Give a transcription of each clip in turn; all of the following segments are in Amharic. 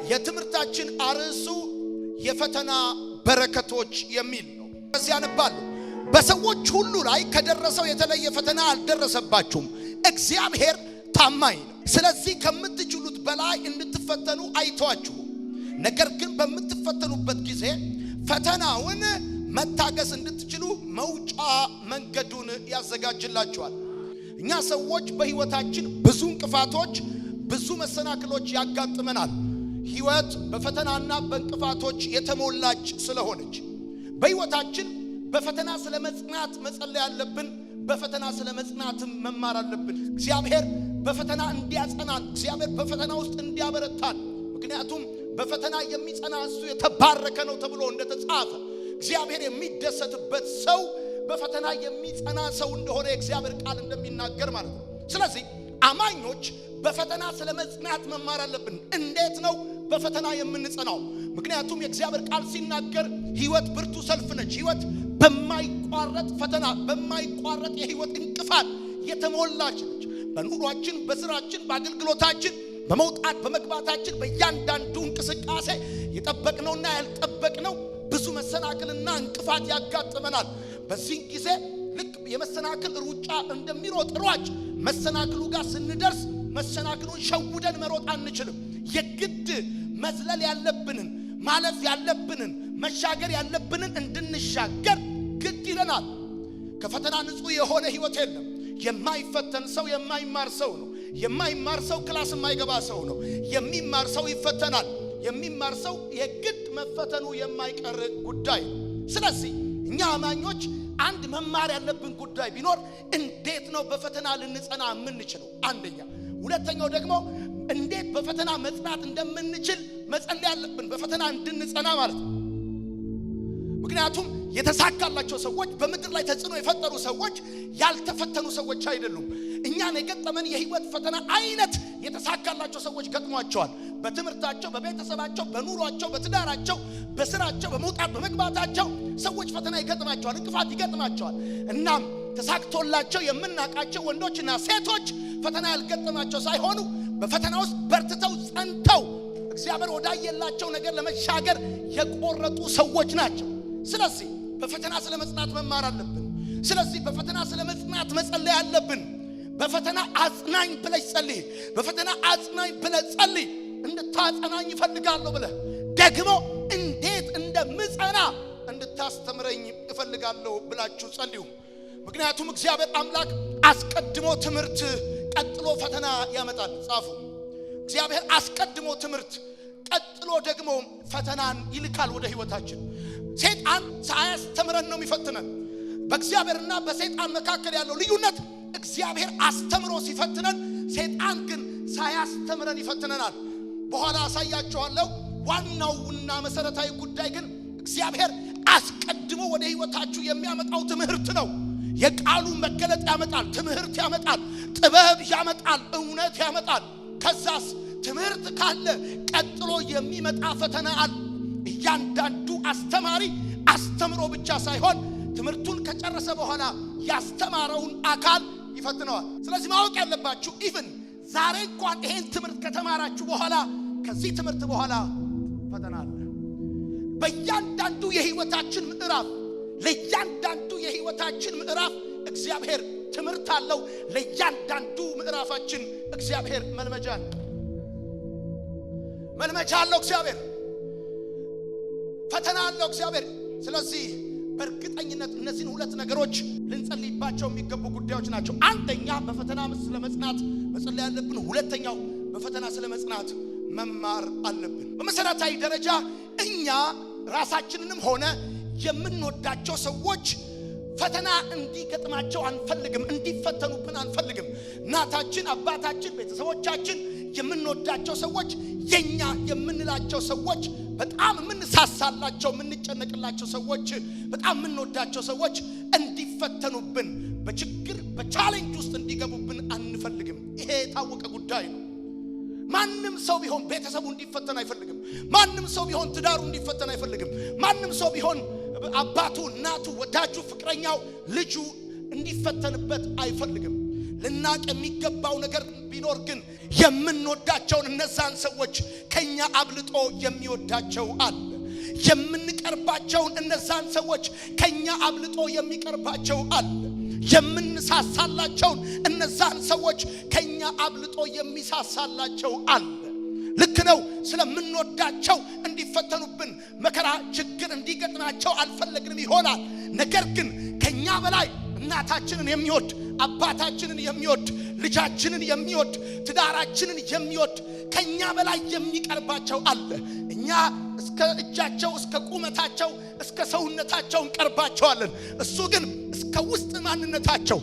የትምህርታችን አርዕሱ የፈተና በረከቶች የሚል ነው። እዚህ ያነባሉ። በሰዎች ሁሉ ላይ ከደረሰው የተለየ ፈተና አልደረሰባችሁም፣ እግዚአብሔር ታማኝ ነው። ስለዚህ ከምትችሉት በላይ እንድትፈተኑ አይተዋችሁም። ነገር ግን በምትፈተኑበት ጊዜ ፈተናውን መታገስ እንድትችሉ መውጫ መንገዱን ያዘጋጅላችኋል። እኛ ሰዎች በህይወታችን ብዙ እንቅፋቶች፣ ብዙ መሰናክሎች ያጋጥመናል። ህይወት በፈተናና በእንቅፋቶች የተሞላች ስለሆነች በህይወታችን በፈተና ስለመጽናት መጸለይ ያለብን፣ በፈተና ስለመጽናትም መማር አለብን። እግዚአብሔር በፈተና እንዲያጸናን፣ እግዚአብሔር በፈተና ውስጥ እንዲያበረታን። ምክንያቱም በፈተና የሚጸና እሱ የተባረከ ነው ተብሎ እንደተጻፈ እግዚአብሔር የሚደሰትበት ሰው በፈተና የሚጸና ሰው እንደሆነ የእግዚአብሔር ቃል እንደሚናገር ማለት ነው። ስለዚህ አማኞች በፈተና ስለመጽናት መማር አለብን። እንዴት ነው በፈተና የምንጸናው? ምክንያቱም የእግዚአብሔር ቃል ሲናገር ህይወት ብርቱ ሰልፍ ነች። ህይወት በማይቋረጥ ፈተና፣ በማይቋረጥ የህይወት እንቅፋት የተሞላች ነች። በኑሯችን፣ በስራችን፣ በአገልግሎታችን፣ በመውጣት በመግባታችን በእያንዳንዱ እንቅስቃሴ የጠበቅነውና ያልጠበቅነው ብዙ መሰናክልና እንቅፋት ያጋጥመናል። በዚህ ጊዜ ልክ የመሰናክል ሩጫ እንደሚሮጥ ሯጭ መሰናክሉ ጋር ስንደርስ መሰናክሉን ሸውደን መሮጥ አንችልም። የግድ መዝለል ያለብንን፣ ማለፍ ያለብንን፣ መሻገር ያለብንን እንድንሻገር ግድ ይለናል። ከፈተና ንጹህ የሆነ ህይወት የለም። የማይፈተን ሰው የማይማር ሰው ነው። የማይማር ሰው ክላስ የማይገባ ሰው ነው። የሚማር ሰው ይፈተናል። የሚማር ሰው የግድ መፈተኑ የማይቀር ጉዳይ ነው። ስለዚህ እኛ አማኞች አንድ መማር ያለብን ጉዳይ ቢኖር እንዴት ነው በፈተና ልንጸና የምንችለው? አንደኛ። ሁለተኛው ደግሞ እንዴት በፈተና መጽናት እንደምንችል መጸለይ ያለብን፣ በፈተና እንድንጸና ማለት ነው። ምክንያቱም የተሳካላቸው ሰዎች፣ በምድር ላይ ተጽዕኖ የፈጠሩ ሰዎች ያልተፈተኑ ሰዎች አይደሉም። እኛን የገጠመን የህይወት ፈተና አይነት የተሳካላቸው ሰዎች ገጥሟቸዋል። በትምህርታቸው፣ በቤተሰባቸው፣ በኑሯቸው፣ በትዳራቸው፣ በስራቸው፣ በመውጣት በመግባታቸው ሰዎች ፈተና ይገጥማቸዋል፣ እንቅፋት ይገጥማቸዋል። እናም ተሳክቶላቸው የምናውቃቸው ወንዶችና ሴቶች ፈተና ያልገጠማቸው ሳይሆኑ በፈተና ውስጥ በርትተው ጸንተው እግዚአብሔር ወዳየላቸው ነገር ለመሻገር የቆረጡ ሰዎች ናቸው። ስለዚህ በፈተና ስለመጽናት መማር አለብን። ስለዚህ በፈተና ስለመጽናት መጸለይ አለብን። በፈተና አጽናኝ ብለሽ ጸልይ። በፈተና አጽናኝ ብለህ ጸልይ። እንድታጸናኝ እፈልጋለሁ ብለህ ደግሞ እንዴት እንደምጸና እንድታስተምረኝ እፈልጋለሁ ብላችሁ ጸልዩ። ምክንያቱም እግዚአብሔር አምላክ አስቀድሞ ትምህርት ቀጥሎ ፈተና ያመጣል። ጻፉ። እግዚአብሔር አስቀድሞ ትምህርት ቀጥሎ ደግሞ ፈተናን ይልካል ወደ ህይወታችን። ሰይጣን ሳያስተምረን ነው የሚፈትነን። በእግዚአብሔርና በሰይጣን መካከል ያለው ልዩነት እግዚአብሔር አስተምሮ ሲፈትነን፣ ሰይጣን ግን ሳያስተምረን ይፈትነናል። በኋላ አሳያችኋለሁ። ዋናውና መሰረታዊ ጉዳይ ግን እግዚአብሔር አስቀድሞ ወደ ህይወታችሁ የሚያመጣው ትምህርት ነው። የቃሉ መገለጥ ያመጣል፣ ትምህርት ያመጣል፣ ጥበብ ያመጣል፣ እውነት ያመጣል። ከዛስ ትምህርት ካለ ቀጥሎ የሚመጣ ፈተና አለ። እያንዳንዱ አስተማሪ አስተምሮ ብቻ ሳይሆን ትምህርቱን ከጨረሰ በኋላ ያስተማረውን አካል ይፈትነዋል። ስለዚህ ማወቅ ያለባችሁ ኢቭን ዛሬ እንኳን ይሄን ትምህርት ከተማራችሁ በኋላ ከዚህ ትምህርት በኋላ ፈተና አለ። በእያንዳንዱ የህይወታችን ምዕራፍ፣ ለእያንዳንዱ የህይወታችን ምዕራፍ እግዚአብሔር ትምህርት አለው። ለእያንዳንዱ ምዕራፋችን እግዚአብሔር መልመጃ አለው። እግዚአብሔር ፈተና አለው እግዚአብሔር። ስለዚህ በእርግጠኝነት እነዚህን ሁለት ነገሮች ልንጸልይባቸው የሚገቡ ጉዳዮች ናቸው። አንደኛ በፈተና ስለመጽናት መጸለይ ያለብን፣ ሁለተኛው በፈተና ስለመጽናት መማር አለብን። በመሰረታዊ ደረጃ እኛ ራሳችንንም ሆነ የምንወዳቸው ሰዎች ፈተና እንዲገጥማቸው አንፈልግም፣ እንዲፈተኑብን አንፈልግም። እናታችን፣ አባታችን፣ ቤተሰቦቻችን፣ የምንወዳቸው ሰዎች፣ የኛ የምንላቸው ሰዎች፣ በጣም የምንሳሳላቸው የምንጨነቅላቸው ሰዎች፣ በጣም የምንወዳቸው ሰዎች እንዲፈተኑብን፣ በችግር በቻሌንጅ ውስጥ እንዲገቡብን አንፈልግም። ይሄ የታወቀ ጉዳይ ነው። ማንም ሰው ቢሆን ቤተሰቡ እንዲፈተን አይፈልግም። ማንም ሰው ቢሆን ትዳሩ እንዲፈተን አይፈልግም። ማንም ሰው ቢሆን አባቱ፣ እናቱ፣ ወዳጁ፣ ፍቅረኛው፣ ልጁ እንዲፈተንበት አይፈልግም። ልናቅ የሚገባው ነገር ቢኖር ግን የምንወዳቸውን እነዛን ሰዎች ከኛ አብልጦ የሚወዳቸው አለ። የምንቀርባቸውን እነዛን ሰዎች ከኛ አብልጦ የሚቀርባቸው አለ። የምንሳሳላቸውን እነዛን ሰዎች ከኛ አብልጦ የሚሳሳላቸው አለ። ልክ ነው። ስለምንወዳቸው እንዲፈተኑብን መከራ ችግር እንዲገጥማቸው አልፈለግንም ይሆናል። ነገር ግን ከኛ በላይ እናታችንን የሚወድ አባታችንን የሚወድ ልጃችንን የሚወድ ትዳራችንን የሚወድ ከኛ በላይ የሚቀርባቸው አለ። እኛ እስከ እጃቸው እስከ ቁመታቸው እስከ ሰውነታቸው እንቀርባቸዋለን። እሱ ግን እስከ ውስጥ ማንነታቸው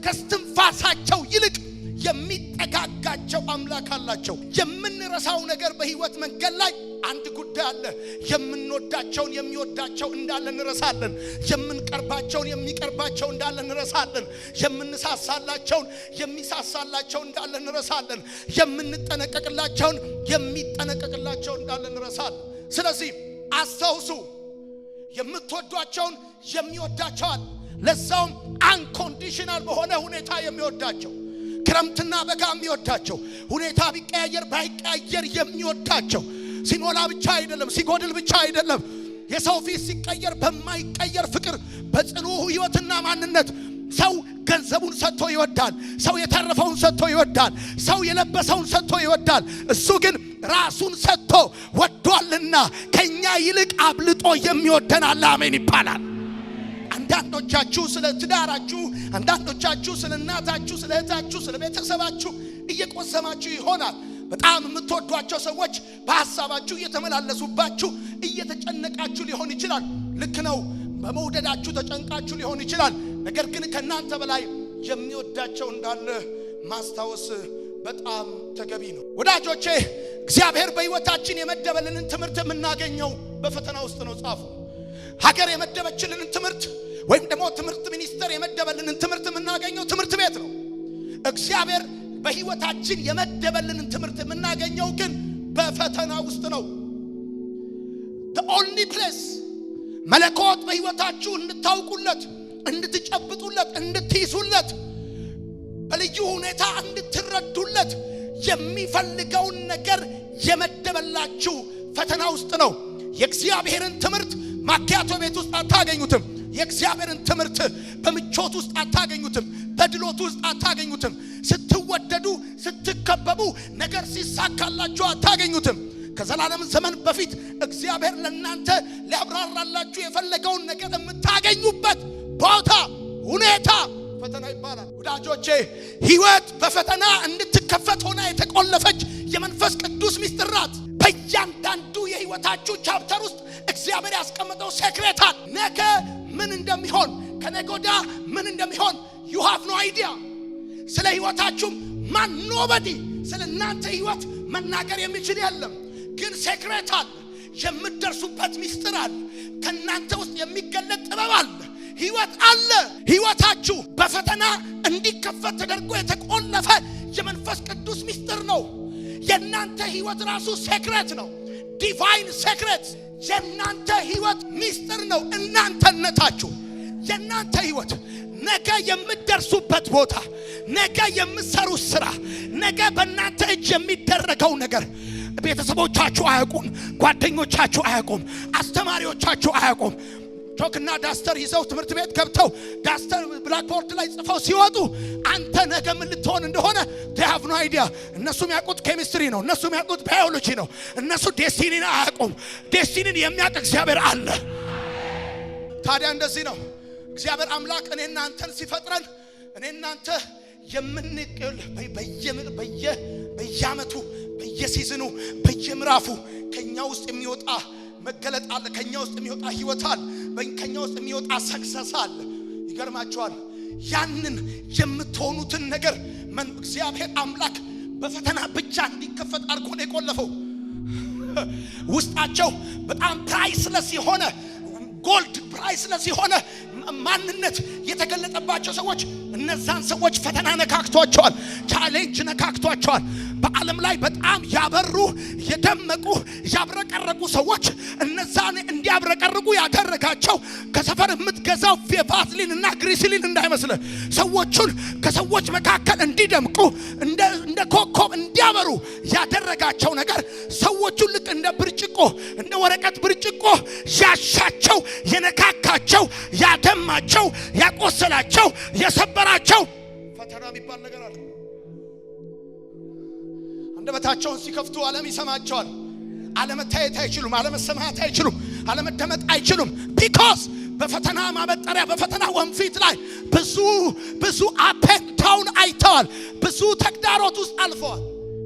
ከስትንፋሳቸው ይልቅ የሚጠጋጋቸው አምላክ አላቸው። የምንረሳው ነገር በህይወት መንገድ ላይ አንድ ጉዳይ አለ። የምንወዳቸውን የሚወዳቸው እንዳለ እንረሳለን። የምንቀርባቸውን የሚቀርባቸው እንዳለ እንረሳለን። የምንሳሳላቸውን የሚሳሳላቸው እንዳለ እንረሳለን። የምንጠነቀቅላቸውን የሚጠነቀቅላቸው እንዳለ እንረሳለን። ስለዚህ አስተውሱ፣ የምትወዷቸውን የሚወዳቸዋል። ለዛውም አንኮንዲሽናል በሆነ ሁኔታ የሚወዳቸው፣ ክረምትና በጋ የሚወዳቸው፣ ሁኔታ ቢቀያየር ባይቀያየር የሚወዳቸው፣ ሲሞላ ብቻ አይደለም ሲጎድል ብቻ አይደለም፣ የሰው ፊት ሲቀየር በማይቀየር ፍቅር በጽኑ ህይወትና ማንነት። ሰው ገንዘቡን ሰጥቶ ይወዳል። ሰው የተረፈውን ሰጥቶ ይወዳል። ሰው የለበሰውን ሰጥቶ ይወዳል። እሱ ግን ራሱን ሰጥቶ ወዷልና ከኛ ይልቅ አብልጦ የሚወደን አለ። አሜን ይባላል። አንዳንዶቻችሁ ስለ ትዳራችሁ፣ አንዳንዶቻችሁ ስለ እናታችሁ፣ ስለ እህታችሁ፣ ስለ ቤተሰባችሁ እየቆሰማችሁ ይሆናል። በጣም የምትወዷቸው ሰዎች በሐሳባችሁ እየተመላለሱባችሁ እየተጨነቃችሁ ሊሆን ይችላል። ልክ ነው። በመውደዳችሁ ተጨንቃችሁ ሊሆን ይችላል። ነገር ግን ከናንተ በላይ የሚወዳቸው እንዳለ ማስታወስ በጣም ተገቢ ነው። ወዳጆቼ እግዚአብሔር በህይወታችን የመደበልንን ትምህርት የምናገኘው በፈተና ውስጥ ነው። ጻፉ። ሀገር የመደበችልንን ትምህርት ወይም ደግሞ ትምህርት ሚኒስቴር የመደበልንን ትምህርት የምናገኘው ትምህርት ቤት ነው። እግዚአብሔር በህይወታችን የመደበልንን ትምህርት የምናገኘው ግን በፈተና ውስጥ ነው። the only place መለኮት በህይወታችሁ እንድታውቁለት፣ እንድትጨብጡለት፣ እንድትይዙለት፣ በልዩ ሁኔታ እንድትረዱለት የሚፈልገውን ነገር የመደበላችሁ ፈተና ውስጥ ነው። የእግዚአብሔርን ትምህርት ማኪያቶ ቤት ውስጥ አታገኙትም። የእግዚአብሔርን ትምህርት በምቾት ውስጥ አታገኙትም። በድሎት ውስጥ አታገኙትም። ስትወደዱ ስትከበቡ ነገር ሲሳካላችሁ አታገኙትም። ከዘላለም ዘመን በፊት እግዚአብሔር ለእናንተ ሊያብራራላችሁ የፈለገውን ነገር የምታገኙበት ቦታ ሁኔታ ፈተና ይባላል። ወዳጆቼ ህይወት በፈተና እንድትከፈት ሆና የተቆለፈች የመንፈስ ቅዱስ ሚስጥር ናት። በእያንዳንዱ የህይወታችሁ ቻፕተር ውስጥ እግዚአብሔር ያስቀመጠው ሴክሬት አለ። ነገ ምን እንደሚሆን፣ ከነገ ወዲያ ምን እንደሚሆን you have no idea። ስለ ህይወታችሁ ኖበዲ ስለ እናንተ ህይወት መናገር የሚችል የለም። ግን ሴክሬት አለ። የምትደርሱበት ሚስጥር አለ። ከናንተ ውስጥ የሚገለጥ ጥበብ አለ። ህይወት አለ። ህይወታችሁ በፈተና እንዲከፈት ተደርጎ የተቆለፈ የመንፈስ ቅዱስ ሚስጥር ነው። የናንተ ህይወት ራሱ ሴክሬት ነው። ዲቫይን ሴክሬት የናንተ ህይወት ሚስጥር ነው። እናንተነታችሁ የናንተ ህይወት ነገ የምትደርሱበት ቦታ፣ ነገ የምትሰሩት ስራ፣ ነገ በእናንተ እጅ የሚደረገው ነገር ቤተሰቦቻችሁ አያውቁም፣ ጓደኞቻችሁ አያውቁም፣ አስተማሪዎቻችሁ አያውቁም። ቾክና ዳስተር ይዘው ትምህርት ቤት ገብተው ዳስተር ብላክቦርድ ላይ ጽፈው ሲወጡ አንተ ነገ ምን ልትሆን እንደሆነ they have no idea። እነሱም ያውቁት ኬሚስትሪ ነው፣ እነሱም ያውቁት ባዮሎጂ ነው። እነሱ ዴስቲኒን አያውቁም። ዴስቲኒን የሚያውቅ እግዚአብሔር አለ። ታዲያ እንደዚህ ነው እግዚአብሔር አምላክ እኔና አንተን ሲፈጥረን እኔና አንተ የምንቀል በየዓመቱ በየሲዝኑ በየምራፉ ከኛ ውስጥ የሚወጣ መገለጥ አለ። ከኛ ውስጥ የሚወጣ ህይወት አለ። ከኛ ውስጥ የሚወጣ ሰክሰስ አለ። ይገርማችኋል። ያንን የምትሆኑትን ነገር እግዚአብሔር አምላክ በፈተና ብቻ እንዲከፈት አድርጎ ነው የቆለፈው። ውስጣቸው በጣም ፕራይስለስ የሆነ ጎልድ ፕራይስለስ የሆነ ማንነት የተገለጠባቸው ሰዎች እነዛን ሰዎች ፈተና ነካክቷቸዋል፣ ቻሌንጅ ነካክቷቸዋል። በዓለም ላይ በጣም ያበሩ የደመቁ ያብረቀረቁ ሰዎች እነዛን እንዲያብረቀርቁ ያደረጋቸው ከሰፈር የምትገዛው ቫዝሊንና ግሪስሊን እንዳይመስል ሰዎቹን ከሰዎች መካከል እንዲደምቁ እንደ ኮከብ እንዲያበሩ ያደረጋቸው ነገር ሰዎቹን ልክ እንደ ብርጭቆ እንደ ወረቀት ብርጭቆ ያሻቸው የነካካቸው ያደማቸው ያቆሰላቸው የሰበራቸው ፈተና የሚባል ነገር አለ። አንደበታቸውን ሲከፍቱ ዓለም ይሰማቸዋል። አለመታየት አይችሉም፣ አለመሰማት አይችሉም፣ አለመደመጥ አይችሉም። ቢኮዝ በፈተና ማበጠሪያ በፈተና ወንፊት ላይ ብዙ አፕ ዳውን አይተዋል። ብዙ ተግዳሮት ውስጥ አልፈዋል።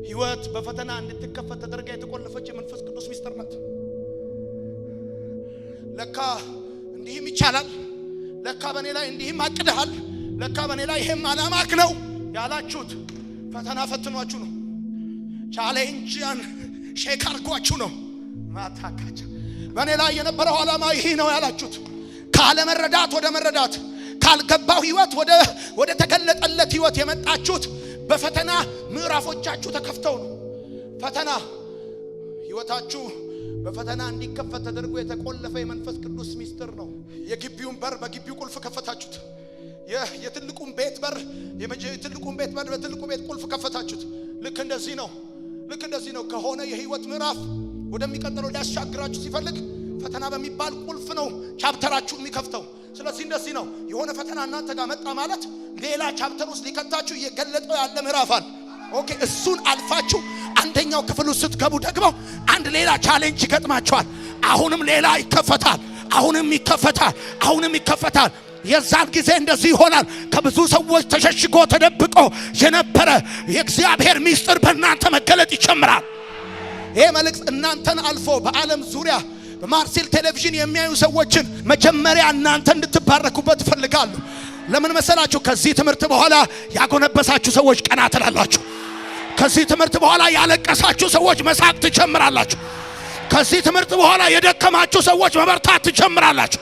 ህይወት በፈተና እንድትከፈት ተደርጋ የተቆለፈች የመንፈስ ቅዱስ ሚስጥር ናት። ለካ እንዲህም ይቻላል፣ ለካ በኔ ላይ እንዲህም አቅደሃል፣ ለካ በኔ ላይ ይሄም አላማክ ነው ያላችሁት ፈተና ፈትኗችሁ ነው። ቻሌንጅን ሼክ አርጓችሁ ነው። ማታካቻ በኔ ላይ የነበረው ዓላማ ይሄ ነው ያላችሁት ካለ መረዳት ወደ መረዳት ካልገባው ህይወት ወደ ተገለጠለት ህይወት የመጣችሁት በፈተና ምዕራፎቻችሁ ተከፍተው ነው። ፈተና ህይወታችሁ በፈተና እንዲከፈት ተደርጎ የተቆለፈ የመንፈስ ቅዱስ ሚስጥር ነው። የግቢውን በር በግቢው ቁልፍ ከፈታችሁት። የትልቁን ቤት በር በትልቁ ቤት ቁልፍ ከፈታችሁት። ልክ እንደዚህ ነው ከሆነ የህይወት ምዕራፍ ወደሚቀጥለው ሊያሻግራችሁ ሲፈልግ ፈተና በሚባል ቁልፍ ነው ቻፕተራችሁን የሚከፍተው። ስለዚህ እንደዚህ ነው የሆነ ፈተና እናንተ ጋር መጣ ማለት ሌላ ቻፕተር ውስጥ ሊከታችሁ እየገለጠው ያለ ምዕራፍ አለ። ኦኬ እሱን አልፋችሁ አንደኛው ክፍል ውስጥ ስትገቡ ደግሞ አንድ ሌላ ቻሌንጅ ይገጥማችኋል። አሁንም ሌላ ይከፈታል፣ አሁንም ይከፈታል። የዛን ጊዜ እንደዚህ ይሆናል። ከብዙ ሰዎች ተሸሽጎ ተደብቆ የነበረ የእግዚአብሔር ሚስጥር በእናንተ መገለጥ ይጀምራል። ይሄ መልእክት እናንተን አልፎ በዓለም ዙሪያ በማርሴል ቴሌቪዥን የሚያዩ ሰዎችን መጀመሪያ እናንተ እንድትባረኩበት ፈልጋለሁ። ለምን መሰላችሁ? ከዚህ ትምህርት በኋላ ያጎነበሳችሁ ሰዎች ቀና ትላላችሁ። ከዚህ ትምህርት በኋላ ያለቀሳችሁ ሰዎች መሳቅ ትጀምራላችሁ። ከዚህ ትምህርት በኋላ የደከማችሁ ሰዎች መበርታት ትጀምራላችሁ።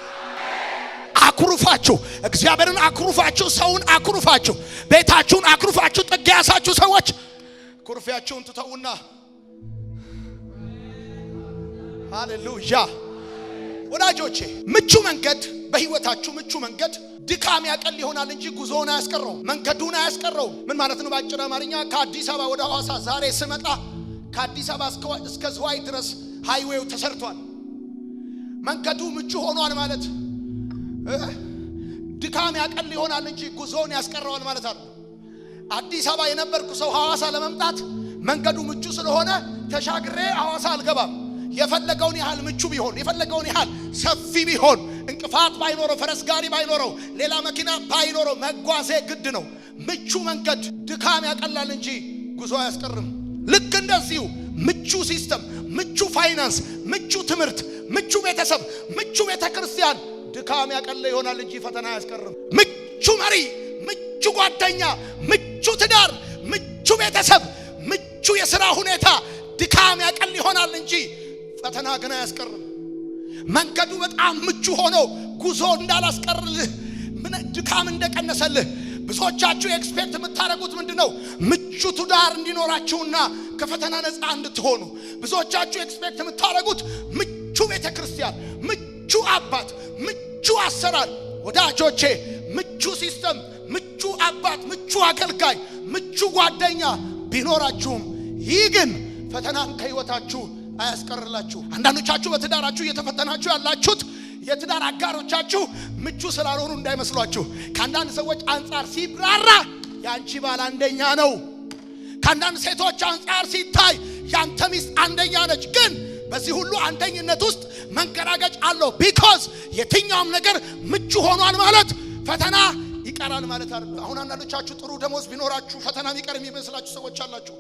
አኩሩፋችሁ እግዚአብሔርን አኩሩፋችሁ ሰውን አኩሩፋችሁ ቤታችሁን አኩሩፋችሁ ጥግ ያሳችሁ ሰዎች ኩርፊያችሁን ትተውና ሃሌሉያ ወዳጆቼ ምቹ መንገድ በህይወታችሁ ምቹ መንገድ ድካም ያቀል ይሆናል እንጂ ጉዞውን አያስቀረው፣ መንገዱን አያስቀረው። ምን ማለት ነው? ባጭር አማርኛ ከአዲስ አበባ ወደ ሐዋሳ ዛሬ ስመጣ ከአዲስ አበባ እስከ ዝዋይ ድረስ ሃይዌው ተሰርቷል። መንገዱ ምቹ ሆኗል ማለት ድካም ያቀል ይሆናል እንጂ ጉዞውን ያስቀረዋል ማለት አይደል። አዲስ አበባ የነበርኩ ሰው ሐዋሳ ለመምጣት መንገዱ ምቹ ስለሆነ ተሻግሬ ሐዋሳ አልገባም። የፈለገውን ያህል ምቹ ቢሆን የፈለገውን ያህል ሰፊ ቢሆን እንቅፋት ባይኖረው ፈረስ ጋሪ ባይኖረው ሌላ መኪና ባይኖረው መጓዜ ግድ ነው። ምቹ መንገድ ድካም ያቀላል እንጂ ጉዞ አያስቀርም። ልክ እንደዚሁ ምቹ ሲስተም፣ ምቹ ፋይናንስ፣ ምቹ ትምህርት፣ ምቹ ቤተሰብ፣ ምቹ ቤተክርስቲያን ድካም ያቀለ ይሆናል እንጂ ፈተና አያስቀርም። ምቹ መሪ፣ ምቹ ጓደኛ፣ ምቹ ትዳር፣ ምቹ ቤተሰብ፣ ምቹ የሥራ ሁኔታ ድካም ያቀል ይሆናል እንጂ ፈተና ግን አያስቀርም። መንገዱ በጣም ምቹ ሆኖ ጉዞ እንዳላስቀርልህ ድካም እንደቀነሰልህ ብዙዎቻችሁ ኤክስፔክት የምታረጉት ምንድነው? ምቹ ትዳር እንዲኖራችሁና ከፈተና ነፃ እንድትሆኑ። ብዙዎቻችሁ ኤክስፔክት የምታረጉት ምቹ ቤተክርስቲያን፣ ምቹ አባት፣ ምቹ አሰራር። ወዳጆቼ ምቹ ሲስተም፣ ምቹ አባት፣ ምቹ አገልጋይ፣ ምቹ ጓደኛ ቢኖራችሁም ይህ ግን ፈተናን ከህይወታችሁ አያስቀርላችሁ። አንዳንዶቻችሁ በትዳራችሁ እየተፈተናችሁ ያላችሁት የትዳር አጋሮቻችሁ ምቹ ስላልሆኑ እንዳይመስሏችሁ። ከአንዳንድ ሰዎች አንጻር ሲብራራ ያንቺ ባል አንደኛ ነው። ከአንዳንድ ሴቶች አንጻር ሲታይ ያንተ ሚስት አንደኛ ነች። ግን በዚህ ሁሉ አንደኝነት ውስጥ መንገራገጭ አለው። ቢኮዝ የትኛውም ነገር ምቹ ሆኗል ማለት ፈተና ይቀራል ማለት አይደለም። አሁን አንዳንዶቻችሁ ጥሩ ደሞዝ ቢኖራችሁ ፈተና የሚቀር የሚመስላችሁ ሰዎች አላችሁ።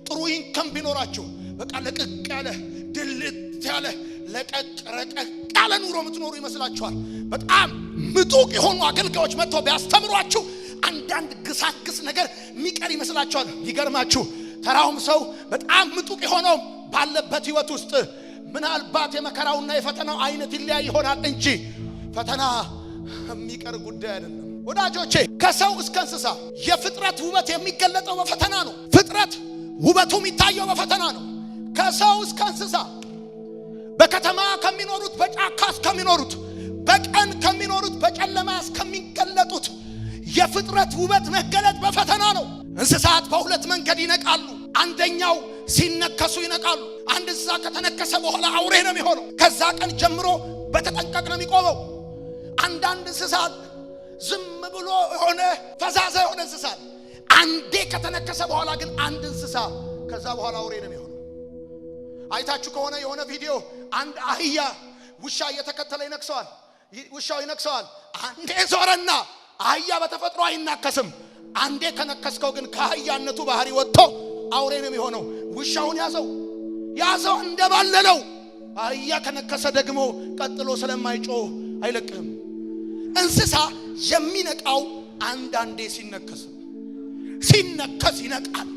ጥሩ ኢንከም ቢኖራችሁ በቃ ለቀቅ ያለ ድልት ያለ ለቀቅ ረቀቅ ያለ ኑሮ የምትኖሩ ይመስላችኋል። በጣም ምጡቅ የሆኑ አገልጋዮች መጥተው ቢያስተምሯችሁ አንዳንድ ግሳግስ ነገር የሚቀር ይመስላችኋል። ይገርማችሁ ተራውም ሰው በጣም ምጡቅ የሆነው ባለበት ህይወት ውስጥ ምናልባት የመከራውና የፈተናው አይነት ይለያይ ይሆናል እንጂ ፈተና የሚቀር ጉዳይ አይደለም። ወዳጆቼ ከሰው እስከ እንስሳ የፍጥረት ውበት የሚገለጠው በፈተና ነው። ፍጥረት ውበቱ የሚታየው በፈተና ነው። ከሰው እስከ እንስሳ፣ በከተማ ከሚኖሩት፣ በጫካ ከሚኖሩት፣ በቀን ከሚኖሩት፣ በጨለማ እስከሚገለጡት የፍጥረት ውበት መገለጥ በፈተና ነው። እንስሳት በሁለት መንገድ ይነቃሉ። አንደኛው ሲነከሱ ይነቃሉ። አንድ እንስሳ ከተነከሰ በኋላ አውሬ ነው የሚሆነው። ከዛ ቀን ጀምሮ በተጠንቀቅ ነው የሚቆመው። አንዳንድ እንስሳት ዝም ብሎ የሆነ ፈዛዛ የሆነ እንስሳት አንዴ ከተነከሰ በኋላ ግን አንድ እንስሳ ከዛ በኋላ አውሬ ነው የሚሆነው። አይታችሁ ከሆነ የሆነ ቪዲዮ አንድ አህያ ውሻ እየተከተለ ይነክሰዋል። ውሻው ይነክሰዋል። አንዴ ዞረና አህያ በተፈጥሮ አይናከስም። አንዴ ከነከስከው ግን ከአህያነቱ ባህሪ ወጥቶ አውሬ ነው የሚሆነው። ውሻውን ያዘው እንደባለለው። አህያ ከነከሰ ደግሞ ቀጥሎ ስለማይጮህ አይለቅህም። እንስሳ የሚነቃው አንዳንዴ ሲነከስ ይነቃል።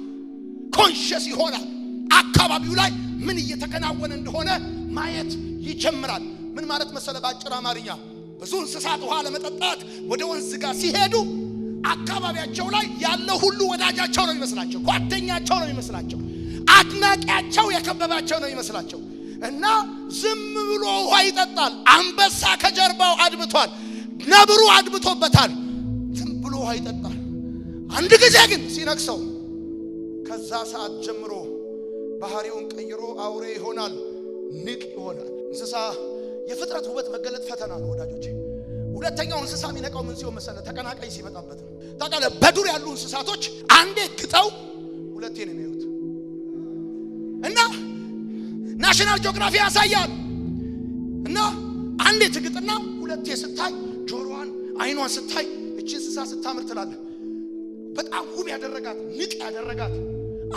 ኮንሽስ ይሆናል። አካባቢው ላይ ምን እየተከናወነ እንደሆነ ማየት ይጀምራል። ምን ማለት መሰለ? ባጭር አማርኛ ብዙ እንስሳት ውሃ ለመጠጣት ወደ ወንዝ ጋር ሲሄዱ አካባቢያቸው ላይ ያለው ሁሉ ወዳጃቸው ነው የሚመስላቸው፣ ጓደኛቸው ነው የሚመስላቸው፣ አድናቂያቸው የከበባቸው ነው የሚመስላቸው እና ዝም ብሎ ውሃ ይጠጣል። አንበሳ ከጀርባው አድብቷል፣ ነብሩ አድብቶበታል። ዝም ብሎ ውሃ ይጠጣል። አንድ ጊዜ ግን ሲነክሰው ከዛ ሰዓት ጀምሮ ባህሪውን ቀይሮ አውሬ ይሆናል፣ ንቅ ይሆናል። እንስሳ የፍጥረት ውበት መገለጥ ፈተና ነው ወዳጆቼ። ሁለተኛው እንስሳ የሚነቃው ምን ሲሆን መሰለ? ተቀናቃኝ ሲመጣበት ነው። ታውቃለህ፣ በዱር ያሉ እንስሳቶች አንዴ ግጠው ሁለቴ ነው የሚያዩት እና ናሽናል ጂኦግራፊ ያሳያል። እና አንዴ ትግጥና ሁለቴ ስታይ ጆሮዋን አይኗን ስታይ እቺ እንስሳ ስታምር ትላለህ። በጣም ውብ ያደረጋት ንቅ ያደረጋት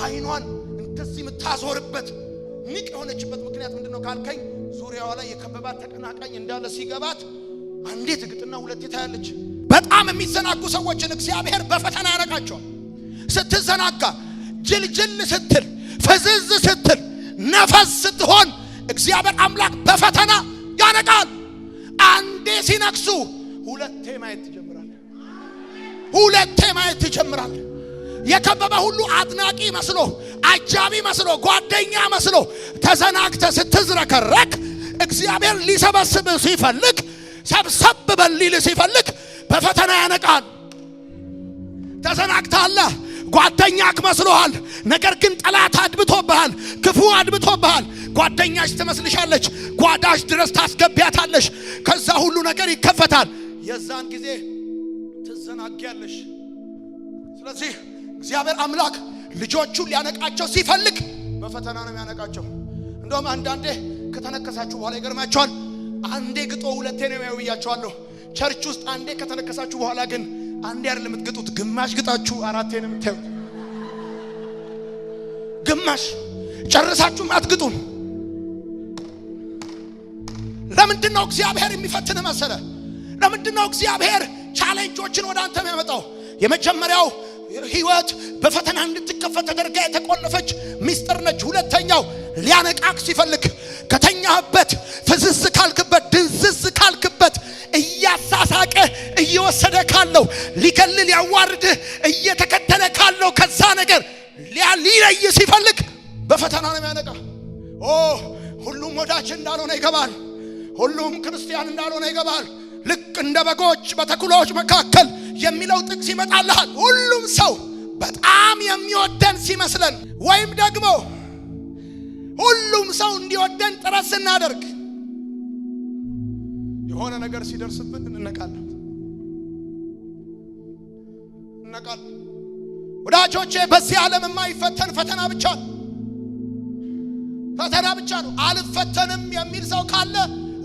አይኗን እንደዚህ የምታዞርበት ንቅ የሆነችበት ምክንያት ምንድነው ካልከኝ፣ ዙሪያዋ ላይ የከበባት ተቀናቃኝ እንዳለ ሲገባት አንዴ ትግጥና ሁለቴ ታያለች። በጣም የሚዘናጉ ሰዎችን እግዚአብሔር በፈተና ያረጋቸዋል። ስትዘናጋ፣ ጅልጅል ስትል፣ ፍዝዝ ስትል፣ ነፈስ ስትሆን እግዚአብሔር አምላክ በፈተና ያነቃል። አንዴ ሲነክሱ ሁለቴ ማየት ትጀምራለህ። የከበበ ሁሉ አድናቂ መስሎ፣ አጃቢ መስሎ፣ ጓደኛ መስሎ ተዘናግተ ስትዝረከረክ እግዚአብሔር ሊሰበስብ ሲፈልግ፣ ሰብሰብ በሊል ሲፈልግ በፈተና ያነቃል። ተዘናግተሃል፣ ጓደኛክ መስሎሃል። ነገር ግን ጠላት አድብቶብሃል፣ ክፉ አድብቶብሃል። ጓደኛሽ ትመስልሻለች፣ ጓዳሽ ድረስ ታስገቢያታለሽ። ከዛ ሁሉ ነገር ይከፈታል። የዛን ጊዜ ትዘናጊያለሽ። ስለዚህ እግዚአብሔር አምላክ ልጆቹን ሊያነቃቸው ሲፈልግ በፈተና ነው የሚያነቃቸው። እንደውም አንዳንዴ ከተነከሳችሁ በኋላ ይገርማችኋል። አንዴ ግጦ ሁለቴ ነው የሚያውያቸዋለሁ። ቸርች ውስጥ አንዴ ከተነከሳችሁ በኋላ ግን አንዴ አይደለም የምትግጡት፣ ግማሽ ግጣችሁ አራቴ ነው የምታዩት። ግማሽ ጨርሳችሁ አትግጡም። ለምንድነው እግዚአብሔር የሚፈትን መሰለ? ለምንድነው እግዚአብሔር ቻሌንጆችን ወደ አንተ የሚያመጣው? የመጀመሪያው ህይወት በፈተና እንድትከፈት ተደርጋ የተቆለፈች ሚስጥር ነች። ሁለተኛው ሊያነቃቅ ሲፈልግ ከተኛህበት፣ ፍዝዝ ካልክበት፣ ድንዝዝ ካልክበት፣ እያሳሳቀ እየወሰደ ካለው፣ ሊገልል ያዋርድህ እየተከተለ ካለው ከዛ ነገር ሊለይ ሲፈልግ በፈተና ነው የሚያነቃ። ሁሉም ወዳጅ እንዳልሆነ ይገባል። ሁሉም ክርስቲያን እንዳልሆነ ይገባል። ልክ እንደ በጎች በተኩላዎች መካከል የሚለው ጥቅስ ይመጣልሃል። ሁሉም ሰው በጣም የሚወደን ሲመስለን ወይም ደግሞ ሁሉም ሰው እንዲወደን ጥረት ስናደርግ የሆነ ነገር ሲደርስብን እንነቃለን። ወዳጆቼ በዚህ ዓለም የማይፈተን ፈተና ብቻ ነው። አልፈተንም የሚል ሰው ካለ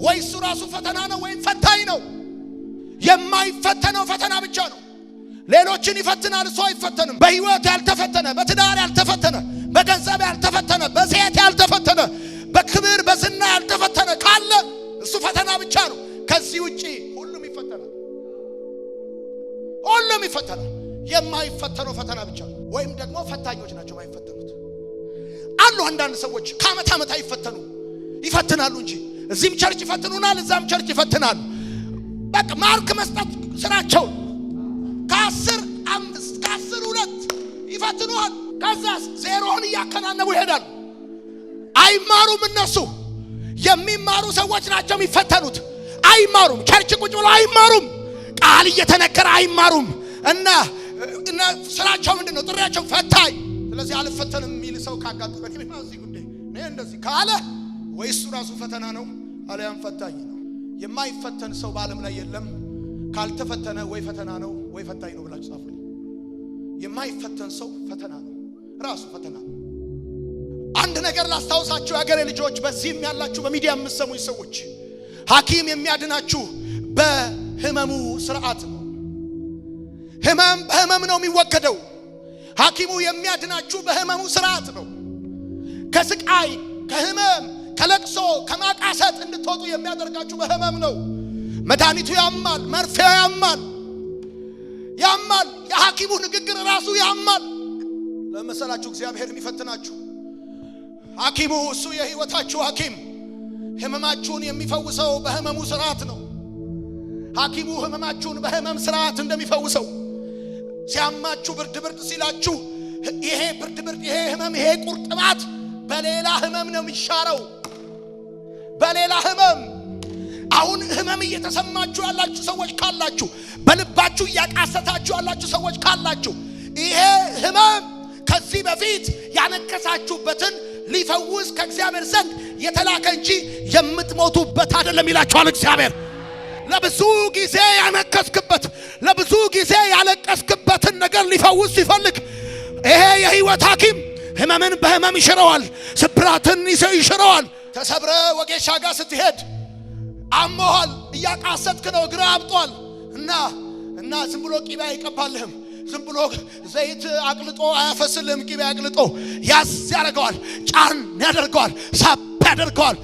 ወይ እሱ ራሱ ፈተና ነው ወይም ፈታኝ ነው። የማይፈተነው ፈተና ብቻ ነው። ሌሎችን ይፈትናል፣ እሱ አይፈተንም። በህይወት ያልተፈተነ፣ በትዳር ያልተፈተነ፣ በገንዘብ ያልተፈተነ፣ በሴት ያልተፈተነ፣ በክብር በዝና ያልተፈተነ ካለ እሱ ፈተና ብቻ ነው። ከዚህ ውጪ ሁሉም ይፈተናል። የማይፈተነው ፈተና ብቻ ነው። ወይም ደግሞ ፈታኞች ናቸው የማይፈተኑት። አሉ አንዳንድ ሰዎች ከዓመት ዓመት ይፈትናሉ እንጂ እዚህም ቸርች ይፈትኑናል፣ እዛም ቸርች ይፈትናሉ። በቃ ማርክ መስጠት ስራቸው። ከ10 2 ይፈትኑሃል። ከዛስ ዜሮን ያከናነቡ ይሄዳሉ። አይማሩም። እነሱ የሚማሩ ሰዎች ናቸው የሚፈተኑት። አይማሩም። ቸርች ቁጭ ብለው አይማሩም። ቃል እየተነገረ አይማሩም። እና ስራቸው ምንድነው? ጥሪያቸው ፈታኝ። ስለዚህ አልፈተንም የሚል ሰው ካጋጠመኝ እዚህ ጉዳይ እኔ እንደዚህ ካለ ወይ እሱ ራሱ ፈተና ነው አለያም ፈታኝ ነው። የማይፈተን ሰው በዓለም ላይ የለም። ካልተፈተነ ወይ ፈተና ነው ወይ ፈታኝ ነው ብላችሁ ጻፉ። የማይፈተን ሰው ፈተና ነው፣ ራሱ ፈተና ነው። አንድ ነገር ላስታውሳችሁ ያገሬ ልጆች፣ በዚህም ያላችሁ በሚዲያ የምትሰሙኝ ሰዎች፣ ሐኪም የሚያድናችሁ በህመሙ ስርዓት ነው። ህመም በህመም ነው የሚወገደው። ሐኪሙ የሚያድናችሁ በህመሙ ስርዓት ነው። ከስቃይ ከህመም ከለቅሶ ከማቃሰት እንድትወጡ የሚያደርጋችሁ በህመም ነው። መድኃኒቱ ያማል፣ መርፌው ያማል። የሐኪሙ ንግግር ራሱ ያማል። ለመሰላችሁ እግዚአብሔር የሚፈትናችሁ ሐኪሙ እሱ የህይወታችሁ ሐኪም ህመማችሁን የሚፈውሰው በህመሙ ስርዓት ነው። ሐኪሙ ህመማችሁን በህመም ስርዓት እንደሚፈውሰው ሲያማችሁ ብርድ ሲላችሁ ይሄ ብርድ ይሄ ህመም ይሄ ቁርጥማት በሌላ ህመም ነው የሚሻረው። በሌላ ህመም አሁን ህመም እየተሰማችሁ ያላችሁ ሰዎች ካላችሁ፣ በልባችሁ ያቃሰታችሁ ያላችሁ ሰዎች ካላችሁ፣ ይሄ ህመም ከዚህ በፊት ያነከሳችሁበትን ሊፈውስ ከእግዚአብሔር ዘንድ የተላከ እንጂ የምትሞቱበት አይደለም ይላችኋል እግዚአብሔር። ለብዙ ጊዜ ያነከስክበት ለብዙ ጊዜ ያለቀስክበትን ነገር ሊፈውስ ሲፈልግ ይሄ የህይወት ሐኪም ህመምን በህመም ይሽረዋል። ስብራትን ይሽረዋል። ተሰብረ ወጌሻ ጋር ስትሄድ አሞሃል፣ እያቃሰትክ ነው፣ እግር አብጧል እና ዝም ብሎ ቂቤ አይቀባልህም። ዝም ብሎ ዘይት አቅልጦ አያፈስልህም። ቂቤ አቅልጦ ያዝ ያደርገዋል፣ ጫን ያደርገዋል፣ ሳብ ያደርገዋል።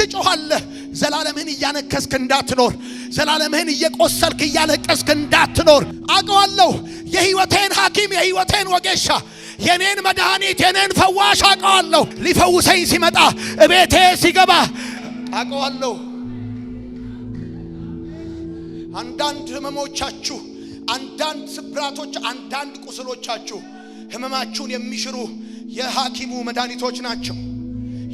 ትጮኻለህ። ዘላለምህን እያነከስክ እንዳትኖር፣ ዘላለምህን እየቆሰልክ እያለቀስክ እንዳትኖር አውቀዋለሁ። የህይወቴን ሐኪም የህይወቴን ወጌሻ የኔን መድኃኒት የኔን ፈዋሽ አውቀዋለሁ። ሊፈውሰኝ ሲመጣ እቤቴ ሲገባ አውቀዋለሁ። አንዳንድ ህመሞቻችሁ፣ አንዳንድ ስብራቶች፣ አንዳንድ ቁስሎቻችሁ ህመማችሁን የሚሽሩ የሐኪሙ መድኃኒቶች ናቸው።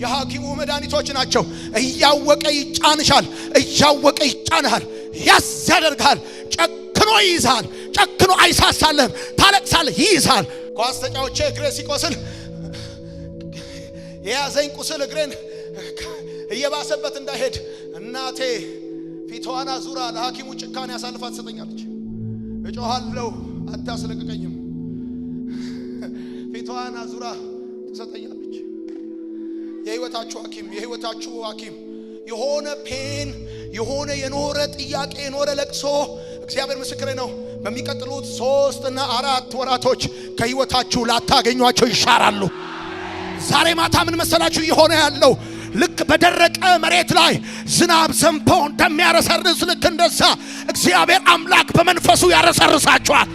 የሐኪሙ መድኃኒቶች ናቸው። እያወቀ ይጫንሻል፣ እያወቀ ይጫንሃል፣ ያስ ያደርጋል። ጨክኖ ይይዛል። ጨክኖ አይሳሳልህም። ታለቅሳለህ፣ ይይዛል። ኳስ ተጫውቼ እግሬ ሲቆስል የያዘኝ ቁስል እግሬን እየባሰበት እንዳይሄድ እናቴ ፊቷን አዙራ ለሐኪሙ ጭካኔ ያሳልፋ ትሰጠኛለች። እጮሃለሁ፣ አታስለቅቀኝም። ፊቷን አዙራ ትሰጠኛለች። የህይወታችሁ ሐኪም የሆነ ፔን የሆነ የኖረ ጥያቄ የኖረ ለቅሶ እግዚአብሔር ምስክሬ ነው። በሚቀጥሉት 3 እና 4 ወራቶች ከህይወታችሁ ላታገኟቸው ይሻራሉ። ዛሬ ማታ ምን መሰላችሁ የሆነ ያለው? ልክ በደረቀ መሬት ላይ ዝናብ ዘንቦ እንደሚያረሰርስ ልክ እንደዛ እግዚአብሔር አምላክ በመንፈሱ ያረሰርሳችኋል።